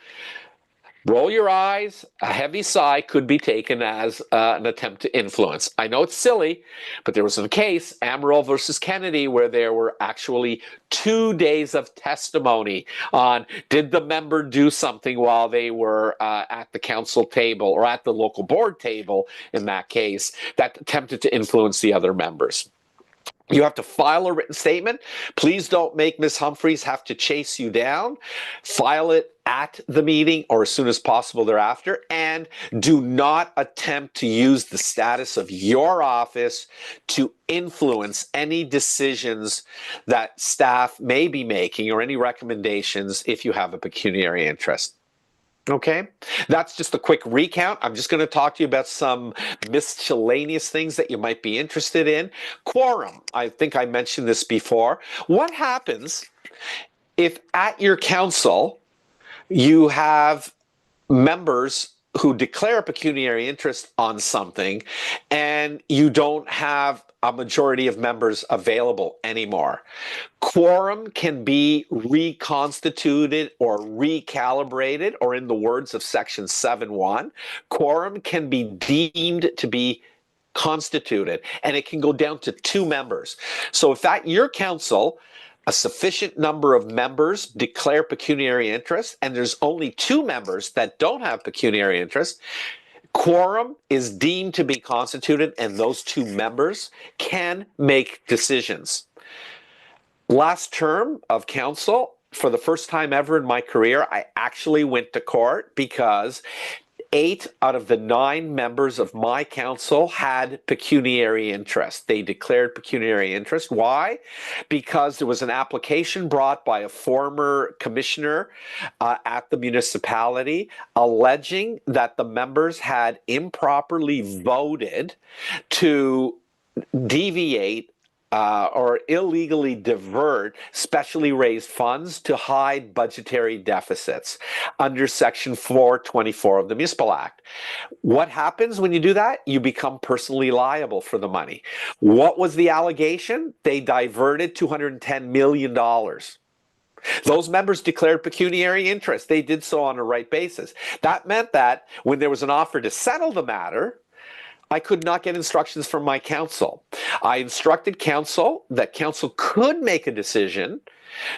Speaker 2: Roll your eyes. A heavy sigh could be taken as an attempt to influence. I know it's silly, but there was a case, Amaral versus Kennedy, where there were actually 2 days of testimony on did the member do something while they were at the council table or at the local board table in that case that attempted to influence the other members. You have to file a written statement. Please don't make Ms. Humphreys have to chase you down. File it at the meeting or as soon as possible thereafter. And do not attempt to use the status of your office to influence any decisions that staff may be making or any recommendations if you have a pecuniary interest. Okay, that's just a quick recount. I'm just going to talk to you about some miscellaneous things that you might be interested in. Quorum. I think I mentioned this before. What happens if at your council you have members who declare a pecuniary interest on something and you don't have a majority of members available anymore? Quorum can be reconstituted or recalibrated, or in the words of section 7.1, quorum can be deemed to be constituted, and it can go down to 2 members. So if at your council, a sufficient number of members declare pecuniary interest, and there's only 2 members that don't have pecuniary interest, quorum is deemed to be constituted, and those 2 members can make decisions. Last term of council, for the first time ever in my career, I actually went to court because 8 out of the 9 members of my council had pecuniary interest. They declared pecuniary interest. Why? Because there was an application brought by a former commissioner at the municipality alleging that the members had improperly voted to deviate or illegally divert specially raised funds to hide budgetary deficits under Section 424 of the Municipal Act. What happens when you do that? You become personally liable for the money. What was the allegation? They diverted $210 million. Those members declared pecuniary interest. They did so on a right basis. That meant that when there was an offer to settle the matter, I could not get instructions from my council. I instructed council that council could make a decision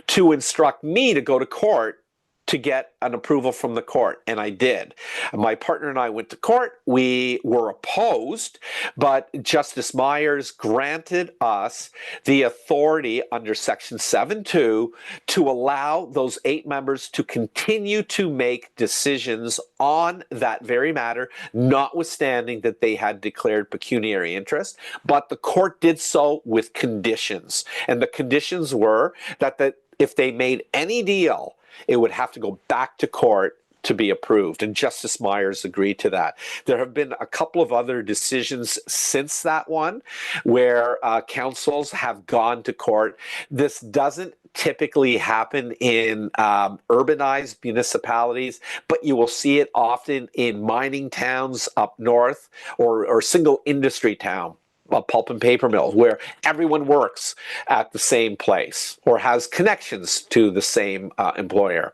Speaker 2: to instruct me to go to court to get an approval from the court, and I did. My partner and I went to court. We were opposed, but Justice Myers granted us the authority under Section 7.2 to allow those 8 members to continue to make decisions on that very matter, notwithstanding that they had declared pecuniary interest. But the court did so with conditions, and the conditions were that if they made any deal, it would have to go back to court to be approved, and Justice Myers agreed to that. There have been a couple of other decisions since that one where councils have gone to court. This doesn't typically happen in urbanized municipalities, but you will see it often in mining towns up north or single industry town. A pulp and paper mill where everyone works at the same place or has connections to the same employer.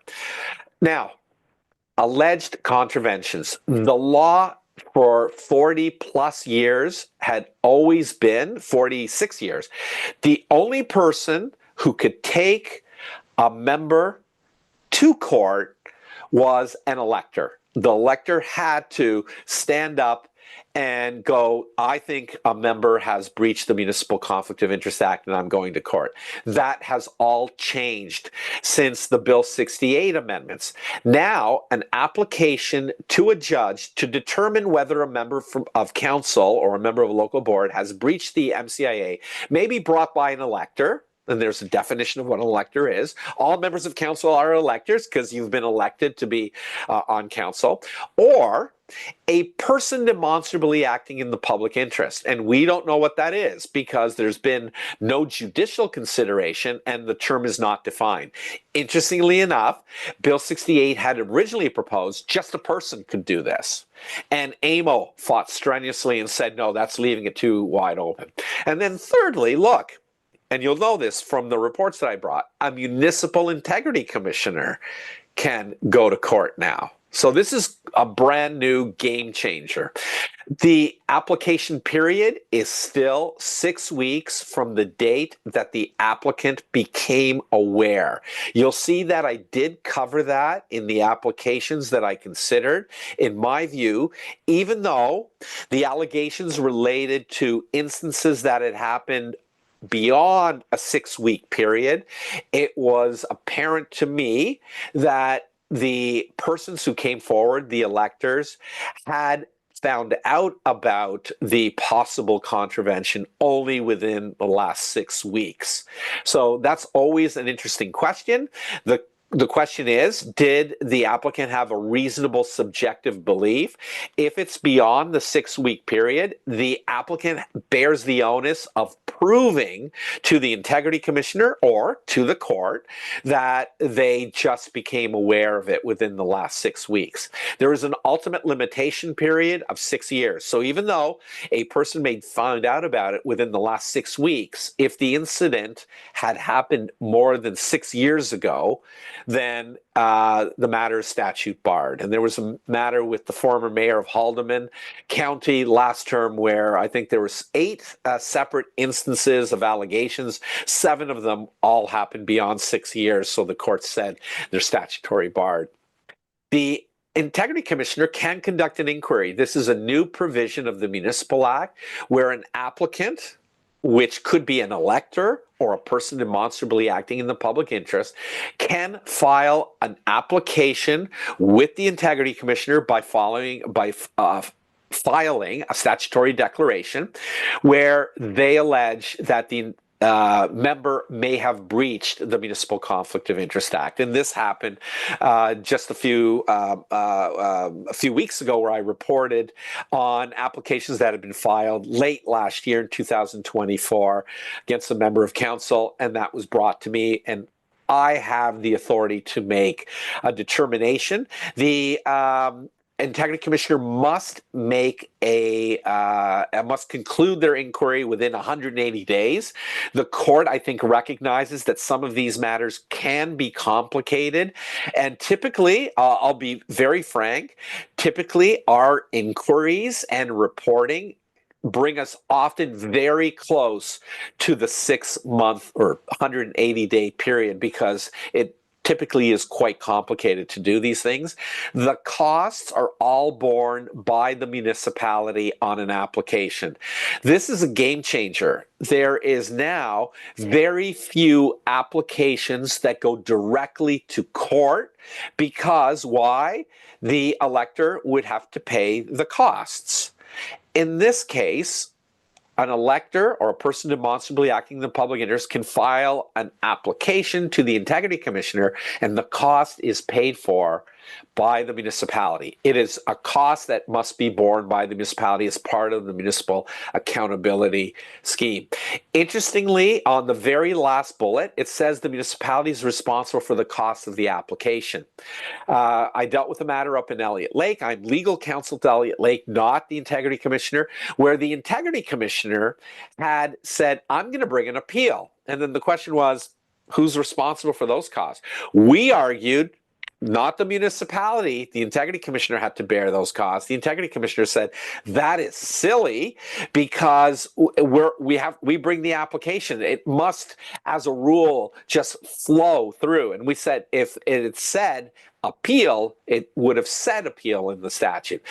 Speaker 2: Now, alleged contraventions. The law for 40 plus years had always been, 46 years, the only person who could take a member to court was an elector. The elector had to stand up and go, I think a member has breached the Municipal Conflict of Interest Act and I'm going to court. That has all changed since the Bill 68 amendments. Now, an application to a judge to determine whether a member of council or a member of a local board has breached the MCIA may be brought by an elector. And there's a definition of what an elector is. All members of council are electors because you've been elected to be on council. Or a person demonstrably acting in the public interest. And we don't know what that is because there's been no judicial consideration and the term is not defined. Interestingly enough, Bill 68 had originally proposed just a person could do this. And AMO fought strenuously and said, no, that's leaving it too wide open. And then thirdly, look, and you'll know this from the reports that I brought, a municipal integrity commissioner can go to court now. So this is a brand new game changer. The application period is still 6 weeks from the date that the applicant became aware. You'll see that I did cover that in the applications that I considered. In my view, even though the allegations related to instances that had happened beyond a 6-week period, it was apparent to me that the persons who came forward, the electors, had found out about the possible contravention only within the last 6 weeks. So that's always an interesting question. The question is, did the applicant have a reasonable subjective belief? If it's beyond the 6-week period, the applicant bears the onus of proving to the integrity commissioner or to the court that they just became aware of it within the last 6 weeks. There is an ultimate limitation period of 6 years. So even though a person may find out about it within the last 6 weeks, if the incident had happened more than 6 years ago, then the matter is statute barred. And there was a matter with the former mayor of Haldimand County last term where I think there was 8 separate instances of allegations. 7 of them all happened beyond 6 years. So the court said they're statutory barred. The Integrity Commissioner can conduct an inquiry. This is a new provision of the Municipal Act where an applicant, which could be an elector or a person demonstrably acting in the public interest, can file an application with the Integrity Commissioner by filing a statutory declaration where they allege that the member may have breached the Municipal Conflict of Interest Act. And this happened just a few weeks ago where I reported on applications that had been filed late last year in 2024 against a member of council, and that was brought to me, and I have the authority to make a determination. The Integrity Commissioner must make must conclude their inquiry within 180 days. The court, I think, recognizes that some of these matters can be complicated, and typically, I'll be very frank, typically our inquiries and reporting bring us often very close to the 6-month or 180-day period because it typically is quite complicated to do these things. The costs are all borne by the municipality on an application. This is a game changer. There is now very few applications that go directly to court because why? The elector would have to pay the costs. In this case, an elector or a person demonstrably acting in the public interest can file an application to the Integrity Commissioner, and the cost is paid for by the municipality. It is a cost that must be borne by the municipality as part of the municipal accountability scheme. Interestingly, on the very last bullet, it says the municipality is responsible for the cost of the application. I dealt with a matter up in Elliott Lake. I'm legal counsel to Elliott Lake, not the Integrity Commissioner, where the Integrity Commissioner had said, I'm going to bring an appeal. And then the question was, who's responsible for those costs? We argued, not the municipality. The Integrity Commissioner had to bear those costs. The Integrity Commissioner said that is silly because we bring the application. It must, as a rule, just flow through. And we said if it said appeal, it would have said appeal in the statute.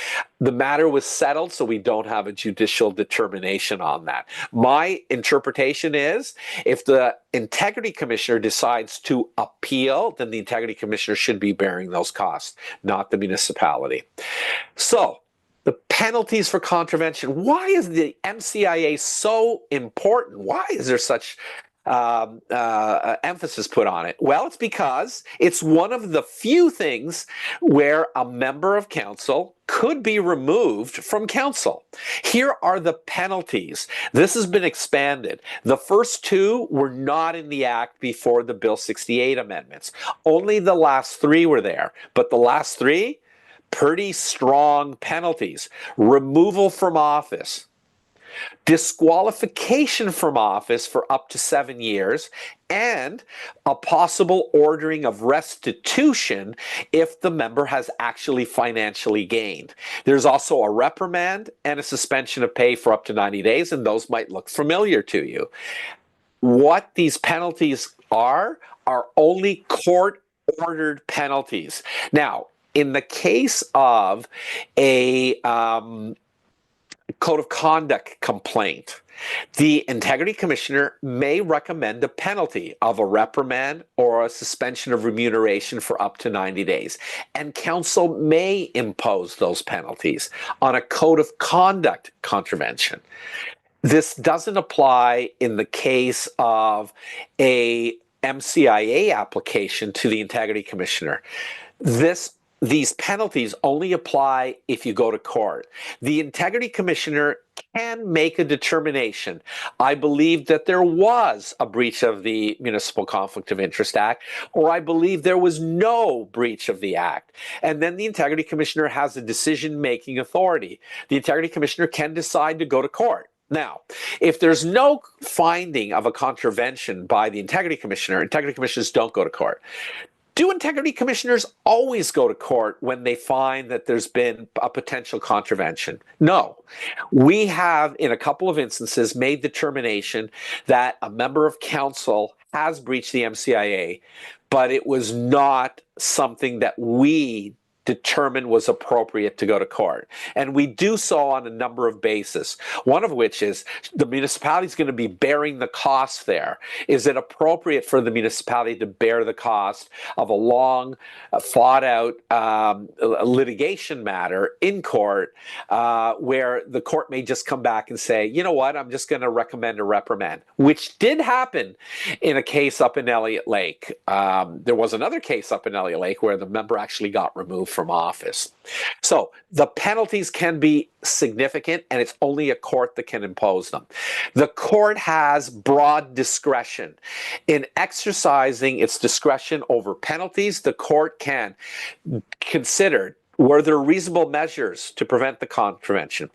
Speaker 2: The matter was settled, so we don't have a judicial determination on that. My interpretation is if the Integrity Commissioner decides to appeal, then the Integrity Commissioner should be bearing those costs, not the municipality. So the penalties for contravention. Why is the MCIA so important? Why is there such emphasis put on it? Well, it's because it's one of the few things where a member of council could be removed from council. Here are the penalties. This has been expanded. The first 2 were not in the act before the Bill 68 amendments. Only the last 3 were there, but the last 3, pretty strong penalties. Removal from office, disqualification from office for up to 7 years, and a possible ordering of restitution if the member has actually financially gained. There's also a reprimand and a suspension of pay for up to 90 days, and those might look familiar to you. What these penalties are only court-ordered penalties. Now, in the case of a code of conduct complaint, the Integrity Commissioner may recommend a penalty of a reprimand or a suspension of remuneration for up to 90 days. And council may impose those penalties on a code of conduct contravention. This doesn't apply in the case of a MCIA application to the Integrity Commissioner. These penalties only apply if you go to court. The Integrity Commissioner can make a determination. I believe that there was a breach of the Municipal Conflict of Interest Act, or I believe there was no breach of the Act. And then the Integrity Commissioner has a decision-making authority. The Integrity Commissioner can decide to go to court. Now, if there's no finding of a contravention by the Integrity Commissioner, Integrity Commissioners don't go to court. Do Integrity Commissioners always go to court when they find that there's been a potential contravention? No. We have, in a couple of instances, made determination that a member of council has breached the MCIA, but it was not something that we determined was appropriate to go to court. And we do so on a number of bases, one of which is the municipality is going to be bearing the cost there. Is it appropriate for the municipality to bear the cost of a long, fought-out litigation matter in court where the court may just come back and say, you know what, I'm just going to recommend a reprimand, which did happen in a case up in Elliott Lake. There was another case up in Elliott Lake where the member actually got removed from office. So the penalties can be significant, and it's only a court that can impose them. The court has broad discretion. In exercising its discretion over penalties, the court can consider, were there reasonable measures to prevent the contravention?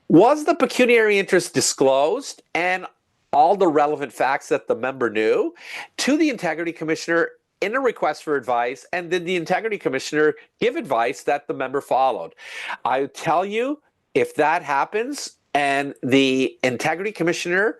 Speaker 2: Was the pecuniary interest disclosed and all the relevant facts that the member knew to the Integrity Commissioner in a request for advice, and did the Integrity Commissioner give advice that the member followed? I tell you, if that happens and the Integrity Commissioner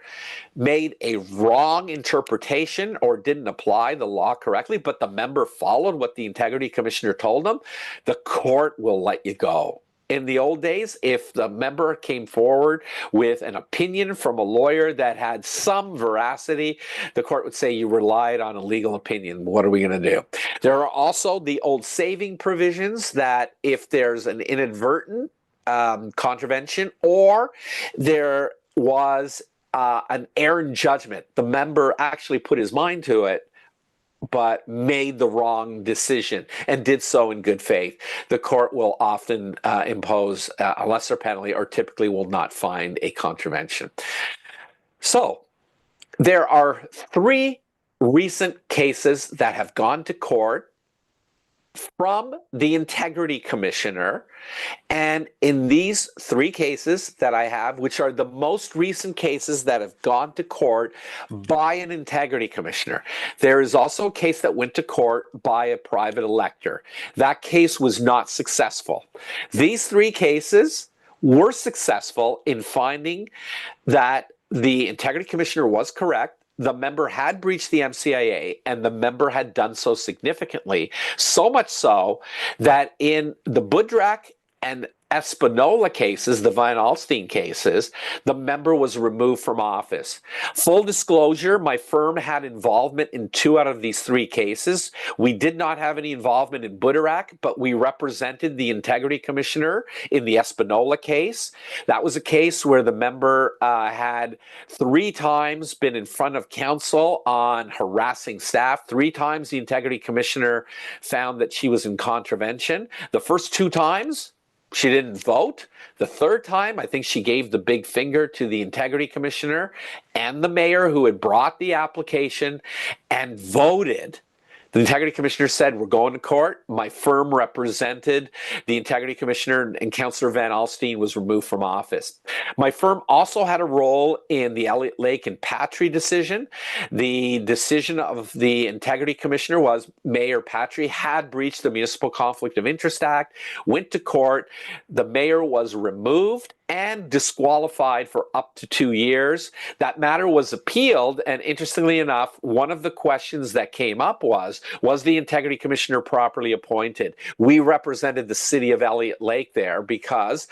Speaker 2: made a wrong interpretation or didn't apply the law correctly, but the member followed what the Integrity Commissioner told them, the court will let you go. In the old days, if the member came forward with an opinion from a lawyer that had some veracity, the court would say you relied on a legal opinion. What are we going to do? There are also the old saving provisions that if there's an inadvertent contravention or there was an error in judgment, the member actually put his mind to it, but made the wrong decision and did so in good faith, the court will often impose a lesser penalty or typically will not find a contravention. So there are 3 recent cases that have gone to court from the Integrity Commissioner, and in these 3 cases that I have, which are the most recent cases that have gone to court by an Integrity Commissioner, there is also a case that went to court by a private elector. That case was not successful. These 3 cases were successful in finding that the Integrity Commissioner was correct, the member had breached the MCIA, and the member had done so significantly, so much so that in the Budrak and Espanola cases, the Van Alstyne cases, the member was removed from office. Full disclosure, my firm had involvement in 2 out of these 3 cases. We did not have any involvement in Budrak, but we represented the Integrity Commissioner in the Espanola case. That was a case where the member had 3 times been in front of council on harassing staff. 3 times the Integrity Commissioner found that she was in contravention. The first 2 times, she didn't vote. The 3rd time, I think she gave the big finger to the Integrity Commissioner and the mayor who had brought the application and voted The integrity commissioner said, we're going to court. My firm represented the integrity commissioner, and Councillor Van Alstyne was removed from office. My firm also had a role in the Elliott Lake and Patry decision. The decision of the integrity commissioner was Mayor Patry had breached the Municipal Conflict of Interest Act, went to court. The mayor was removed and disqualified for up to 2 years. That matter was appealed, and interestingly enough, one of the questions that came up was the integrity commissioner properly appointed? We represented the city of Elliott Lake there because,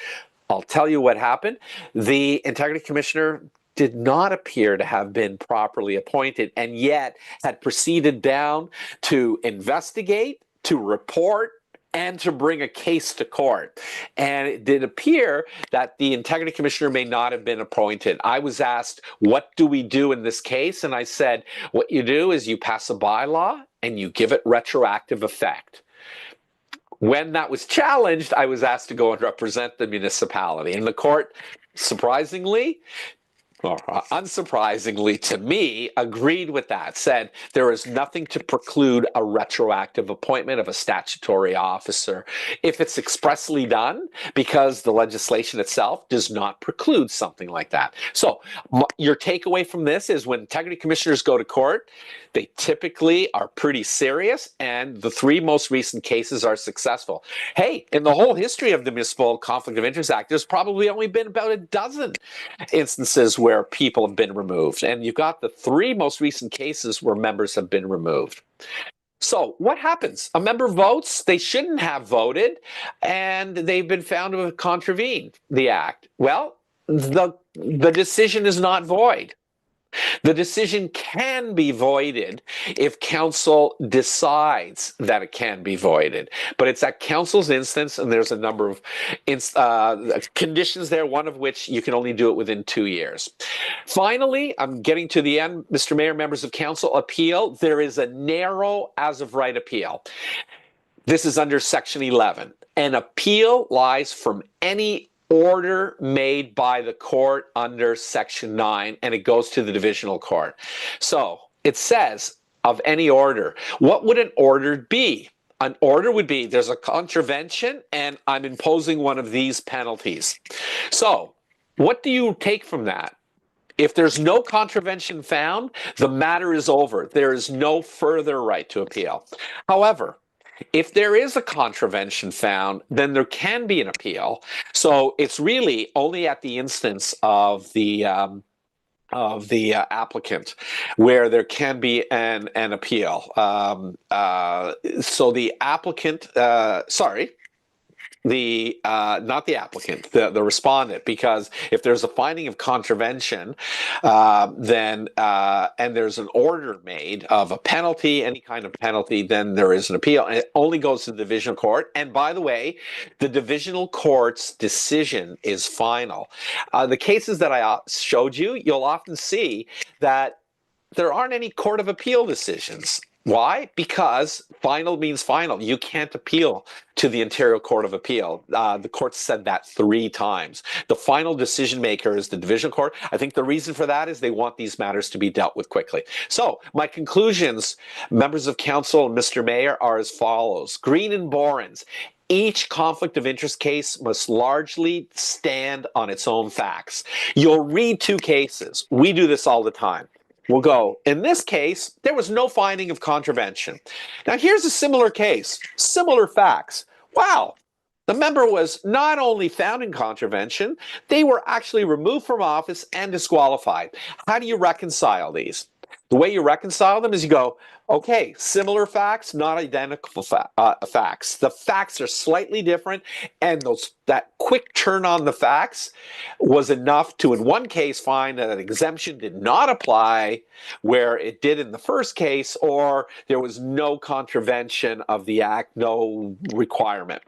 Speaker 2: I'll tell you what happened, the integrity commissioner did not appear to have been properly appointed, and yet had proceeded down to investigate, to report, and to bring a case to court. And it did appear that the integrity commissioner may not have been appointed. I was asked, what do we do in this case? And I said, what you do is you pass a bylaw and you give it retroactive effect. When that was challenged, I was asked to go and represent the municipality. And the court, surprisingly, or unsurprisingly to me, agreed with that, said there is nothing to preclude a retroactive appointment of a statutory officer if it's expressly done, because the legislation itself does not preclude something like that. So your takeaway from this is when integrity commissioners go to court, they typically are pretty serious, and the 3 most recent cases are successful. Hey, in the whole history of the Municipal Conflict of Interest Act, there's probably only been about a dozen instances where people have been removed. And you've got the 3 most recent cases where members have been removed. So what happens? A member votes, they shouldn't have voted, and they've been found to have contravened the act. Well, the decision is not void. The decision can be voided if council decides that it can be voided, but it's at council's instance, and there's a number of conditions there, one of which you can only do it within 2 years. Finally, I'm getting to the end, Mr. Mayor, members of council, appeal. There is a narrow as of right appeal. This is under section 11. An appeal lies from any order made by the court under section 9, and it goes to the divisional court. So it says of any order. What would an order be? An order would be there's a contravention and I'm imposing one of these penalties. So what do you take from that? If there's no contravention found, the matter is over. There is no further right to appeal. However, if there is a contravention found, then there can be an appeal. So it's really only at the instance of the applicant where there can be an appeal. So the applicant, not the applicant, the respondent, because if there's a finding of contravention, then and there's an order made of a penalty, any kind of penalty, then there is an appeal, and it only goes to the divisional court. And by the way, the divisional court's decision is final. The cases that I showed you, you'll often see that there aren't any court of appeal decisions. Why? Because final means final. You can't appeal to the Ontario Court of Appeal. The court said that 3 times. The final decision maker is the divisional court. I think the reason for that is they want these matters to be dealt with quickly. So my conclusions, members of council and Mr. Mayor, are as follows. Green and Borens. Each conflict of interest case must largely stand on its own facts. You'll read 2 cases. We do this all the time. We'll go, in this case, there was no finding of contravention. Now, here's a similar case, similar facts. Wow, the member was not only found in contravention, they were actually removed from office and disqualified. How do you reconcile these? The way you reconcile them is you go, okay, similar facts, not identical facts. The facts are slightly different, and that quick turn on the facts was enough to, in one case, find that an exemption did not apply where it did in the first case, or there was no contravention of the act, no requirement.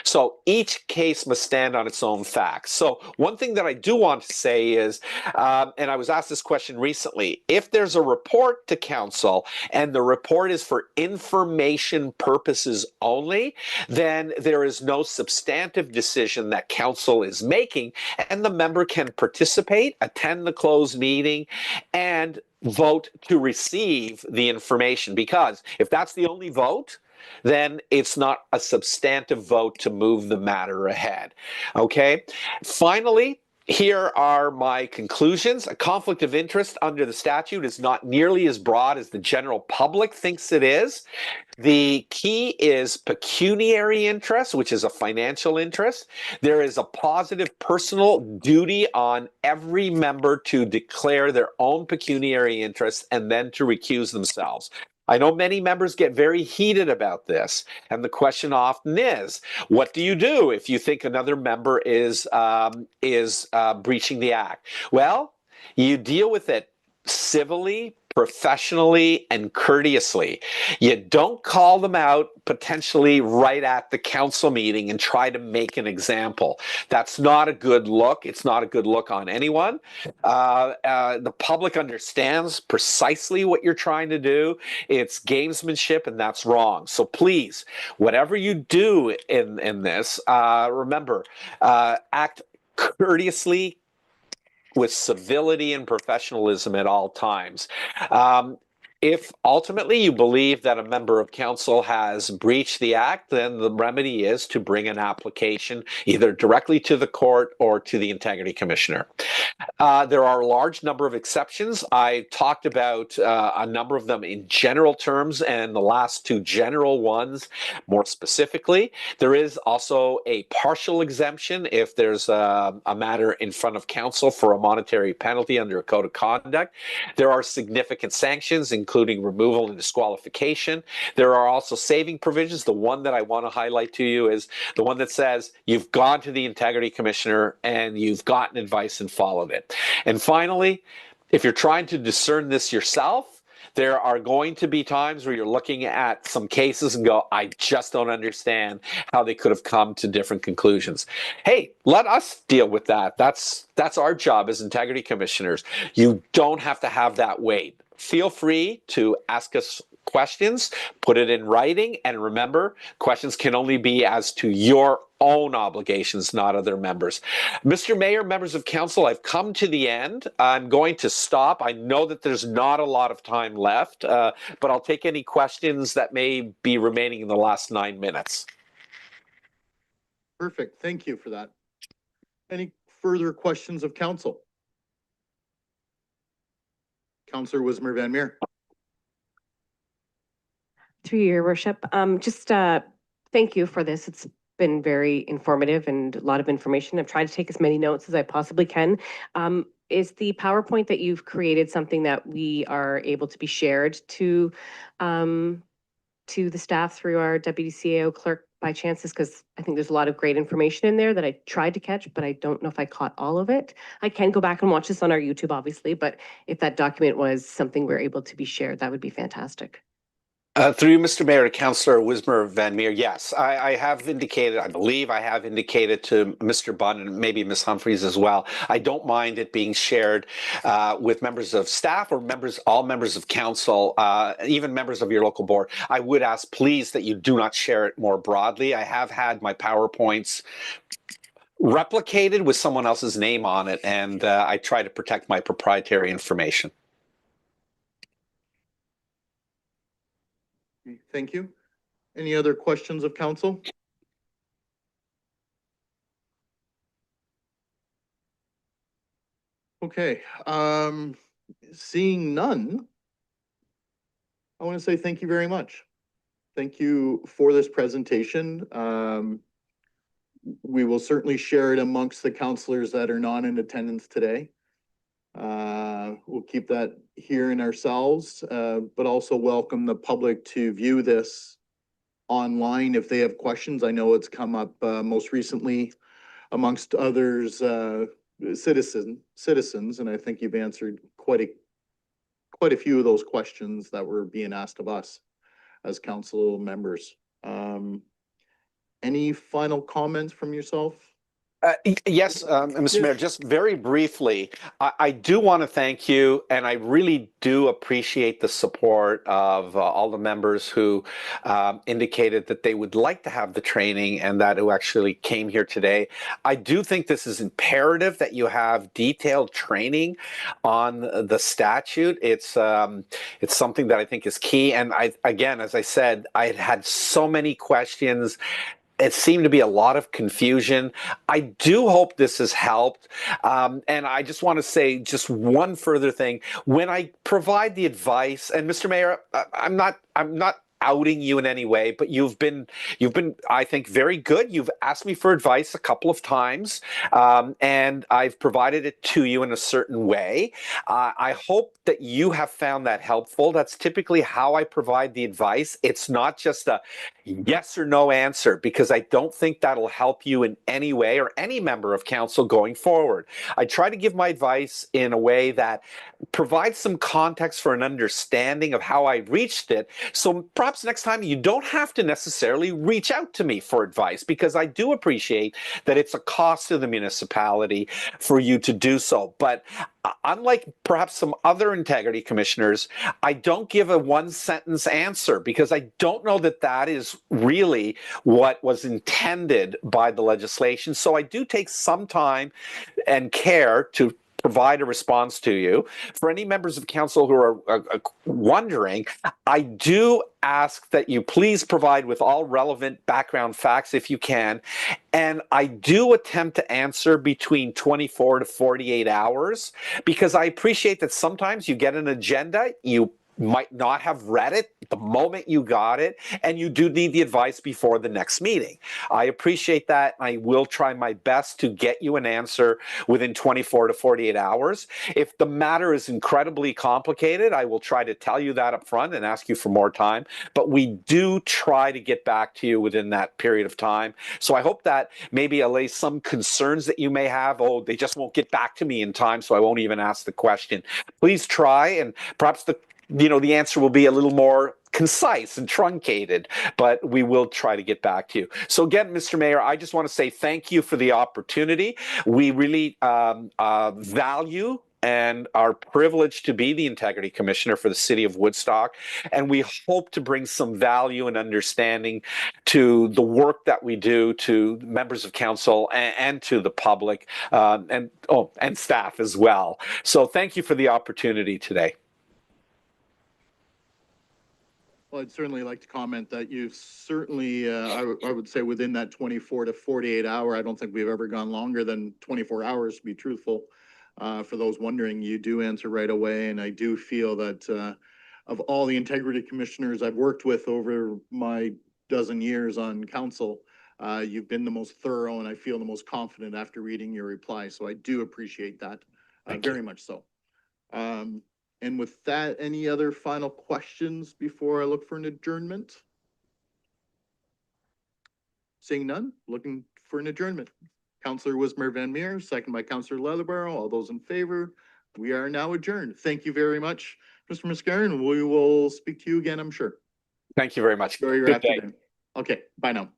Speaker 2: So each case must stand on its own facts. So one thing that I do want to say is, and I was asked this question recently, if there's a report to council and the report is for information purposes only, then there is no substantive decision that council is making, and the member can participate, attend the closed meeting, and vote to receive the information. Because if that's the only vote, then it's not a substantive vote to move the matter ahead. Okay. Finally, here are my conclusions. A conflict of interest under the statute is not nearly as broad as the general public thinks it is. The key is pecuniary interest, which is a financial interest. There is a positive personal duty on every member to declare their own pecuniary interest and then to recuse themselves. I know many members get very heated about this, and the question often is, what do you do if you think another member is breaching the act? Well, you deal with it civilly, professionally, and courteously. You don't call them out potentially right at the council meeting and try to make an example. That's not a good look. It's not a good look on anyone. The public understands precisely what you're trying to do. It's gamesmanship, and that's wrong. So please, whatever you do in this, remember, act courteously, with civility and professionalism at all times. If ultimately you believe that a member of council has breached the act, then the remedy is to bring an application either directly to the court or to the integrity commissioner. There are a large number of exceptions. I talked about a number of them in general terms, and the last two general ones more specifically. There is also a partial exemption if there's a matter in front of council for a monetary penalty under a code of conduct. There are significant sanctions, including removal and disqualification. There are also saving provisions. The one that I want to highlight to you is the one that says you've gone to the integrity commissioner and you've gotten advice and followed it. And finally, if you're trying to discern this yourself, there are going to be times where you're looking at some cases and go, I just don't understand how they could have come to different conclusions. Hey, let us deal with that. That's our job as integrity commissioners. You don't have to have that weight. Feel free to ask us questions, put it in writing, and remember, questions can only be as to your own obligations, not other members. Mr. Mayor, members of council, I've come to the end. I'm going to stop. I know that there's not a lot of time left, but I'll take any questions that may be remaining in the last 9 minutes.
Speaker 1: Perfect. Thank you for that. Any further questions of council? Councillor Wismer Van Meer.
Speaker 3: Through your worship, thank you for this. It's been very informative and a lot of information. I've tried to take as many notes as I possibly can. Is the PowerPoint that you've created something that we are able to be shared to the staff through our deputy CAO clerk by chances? Because I think there's a lot of great information in there that I tried to catch, but I don't know if I caught all of it. I can go back and watch this on our YouTube, obviously, but if that document was something we're able to be shared, that would be fantastic.
Speaker 2: Through you, Mr. Mayor, to Councillor Wismer Van Meer, yes, I have indicated, I believe I have indicated to Mr. Bunn and maybe Ms. Humphreys as well. I don't mind it being shared with members of staff or all members of council, even members of your local board. I would ask, please, that you do not share it more broadly. I have had my PowerPoints replicated with someone else's name on it, and I try to protect my proprietary information.
Speaker 1: Thank you. Any other questions of council? Okay, seeing none, I want to say thank you very much. Thank you for this presentation. We will certainly share it amongst the councillors that are not in attendance today. We'll keep that here in ourselves, but also welcome the public to view this online if they have questions. I know it's come up most recently amongst others, citizens, and I think you've answered quite a few of those questions that were being asked of us as council members. any final comments from yourself?
Speaker 2: Yes, Mr. Mayor, just very briefly, I do want to thank you, and I really do appreciate the support of all the members who indicated that they would like to have the training and that who actually came here today. I do think this is imperative that you have detailed training on the statute. It's something that I think is key. And again, as I said, I had so many questions. It seemed to be a lot of confusion. I do hope this has helped. And I just want to say just one further thing. When I provide the advice, and Mr. Mayor, I'm not outing you in any way, but you've been, I think, very good. You've asked me for advice a couple of times, and I've provided it to you in a certain way. I hope that you have found that helpful. That's typically how I provide the advice. It's not just a yes or no answer, because I don't think that'll help you in any way or any member of council going forward. I try to give my advice in a way that provides some context for an understanding of how I reached it. So perhaps next time you don't have to necessarily reach out to me for advice, because I do appreciate that it's a cost to the municipality for you to do so. But unlike perhaps some other integrity commissioners, I don't give a one-sentence answer, because I don't know that that is really what was intended by the legislation. So I do take some time and care to provide a response to you. For any members of council who are wondering, I do ask that you please provide with all relevant background facts if you can. And I do attempt to answer between 24 to 48 hours, because I appreciate that sometimes you get an agenda, you might not have read it the moment you got it, and you do need the advice before the next meeting. I appreciate that. I will try my best to get you an answer within 24 to 48 hours. If the matter is incredibly complicated, I will try to tell you that up front and ask you for more time, but we do try to get back to you within that period of time. So I hope that maybe allays some concerns that you may have. Oh, they just won't get back to me in time, so I won't even ask the question. Please try, and perhaps the answer will be a little more concise and truncated, but we will try to get back to you. So again, Mr. Mayor, I just want to say thank you for the opportunity. We really value and are privileged to be the Integrity Commissioner for the City of Woodstock. And we hope to bring some value and understanding to the work that we do to members of council and to the public and staff as well. So thank you for the opportunity today.
Speaker 1: Well, I'd certainly like to comment that you've certainly, I would say within that 24 to 48 hour, I don't think we've ever gone longer than 24 hours, to be truthful. For those wondering, you do answer right away. And I do feel that of all the integrity commissioners I've worked with over my dozen years on council, you've been the most thorough, and I feel the most confident after reading your reply. So I do appreciate that very much so. And with that, any other final questions before I look for an adjournment? Seeing none, looking for an adjournment. Councillor Wismer Van Meer, second by Councillor Leatherborough. All those in favor, we are now adjourned. Thank you very much, Mr. Muscarin. We will speak to you again, I'm sure.
Speaker 2: Thank you very much.
Speaker 1: Enjoy your afternoon. Okay, bye now.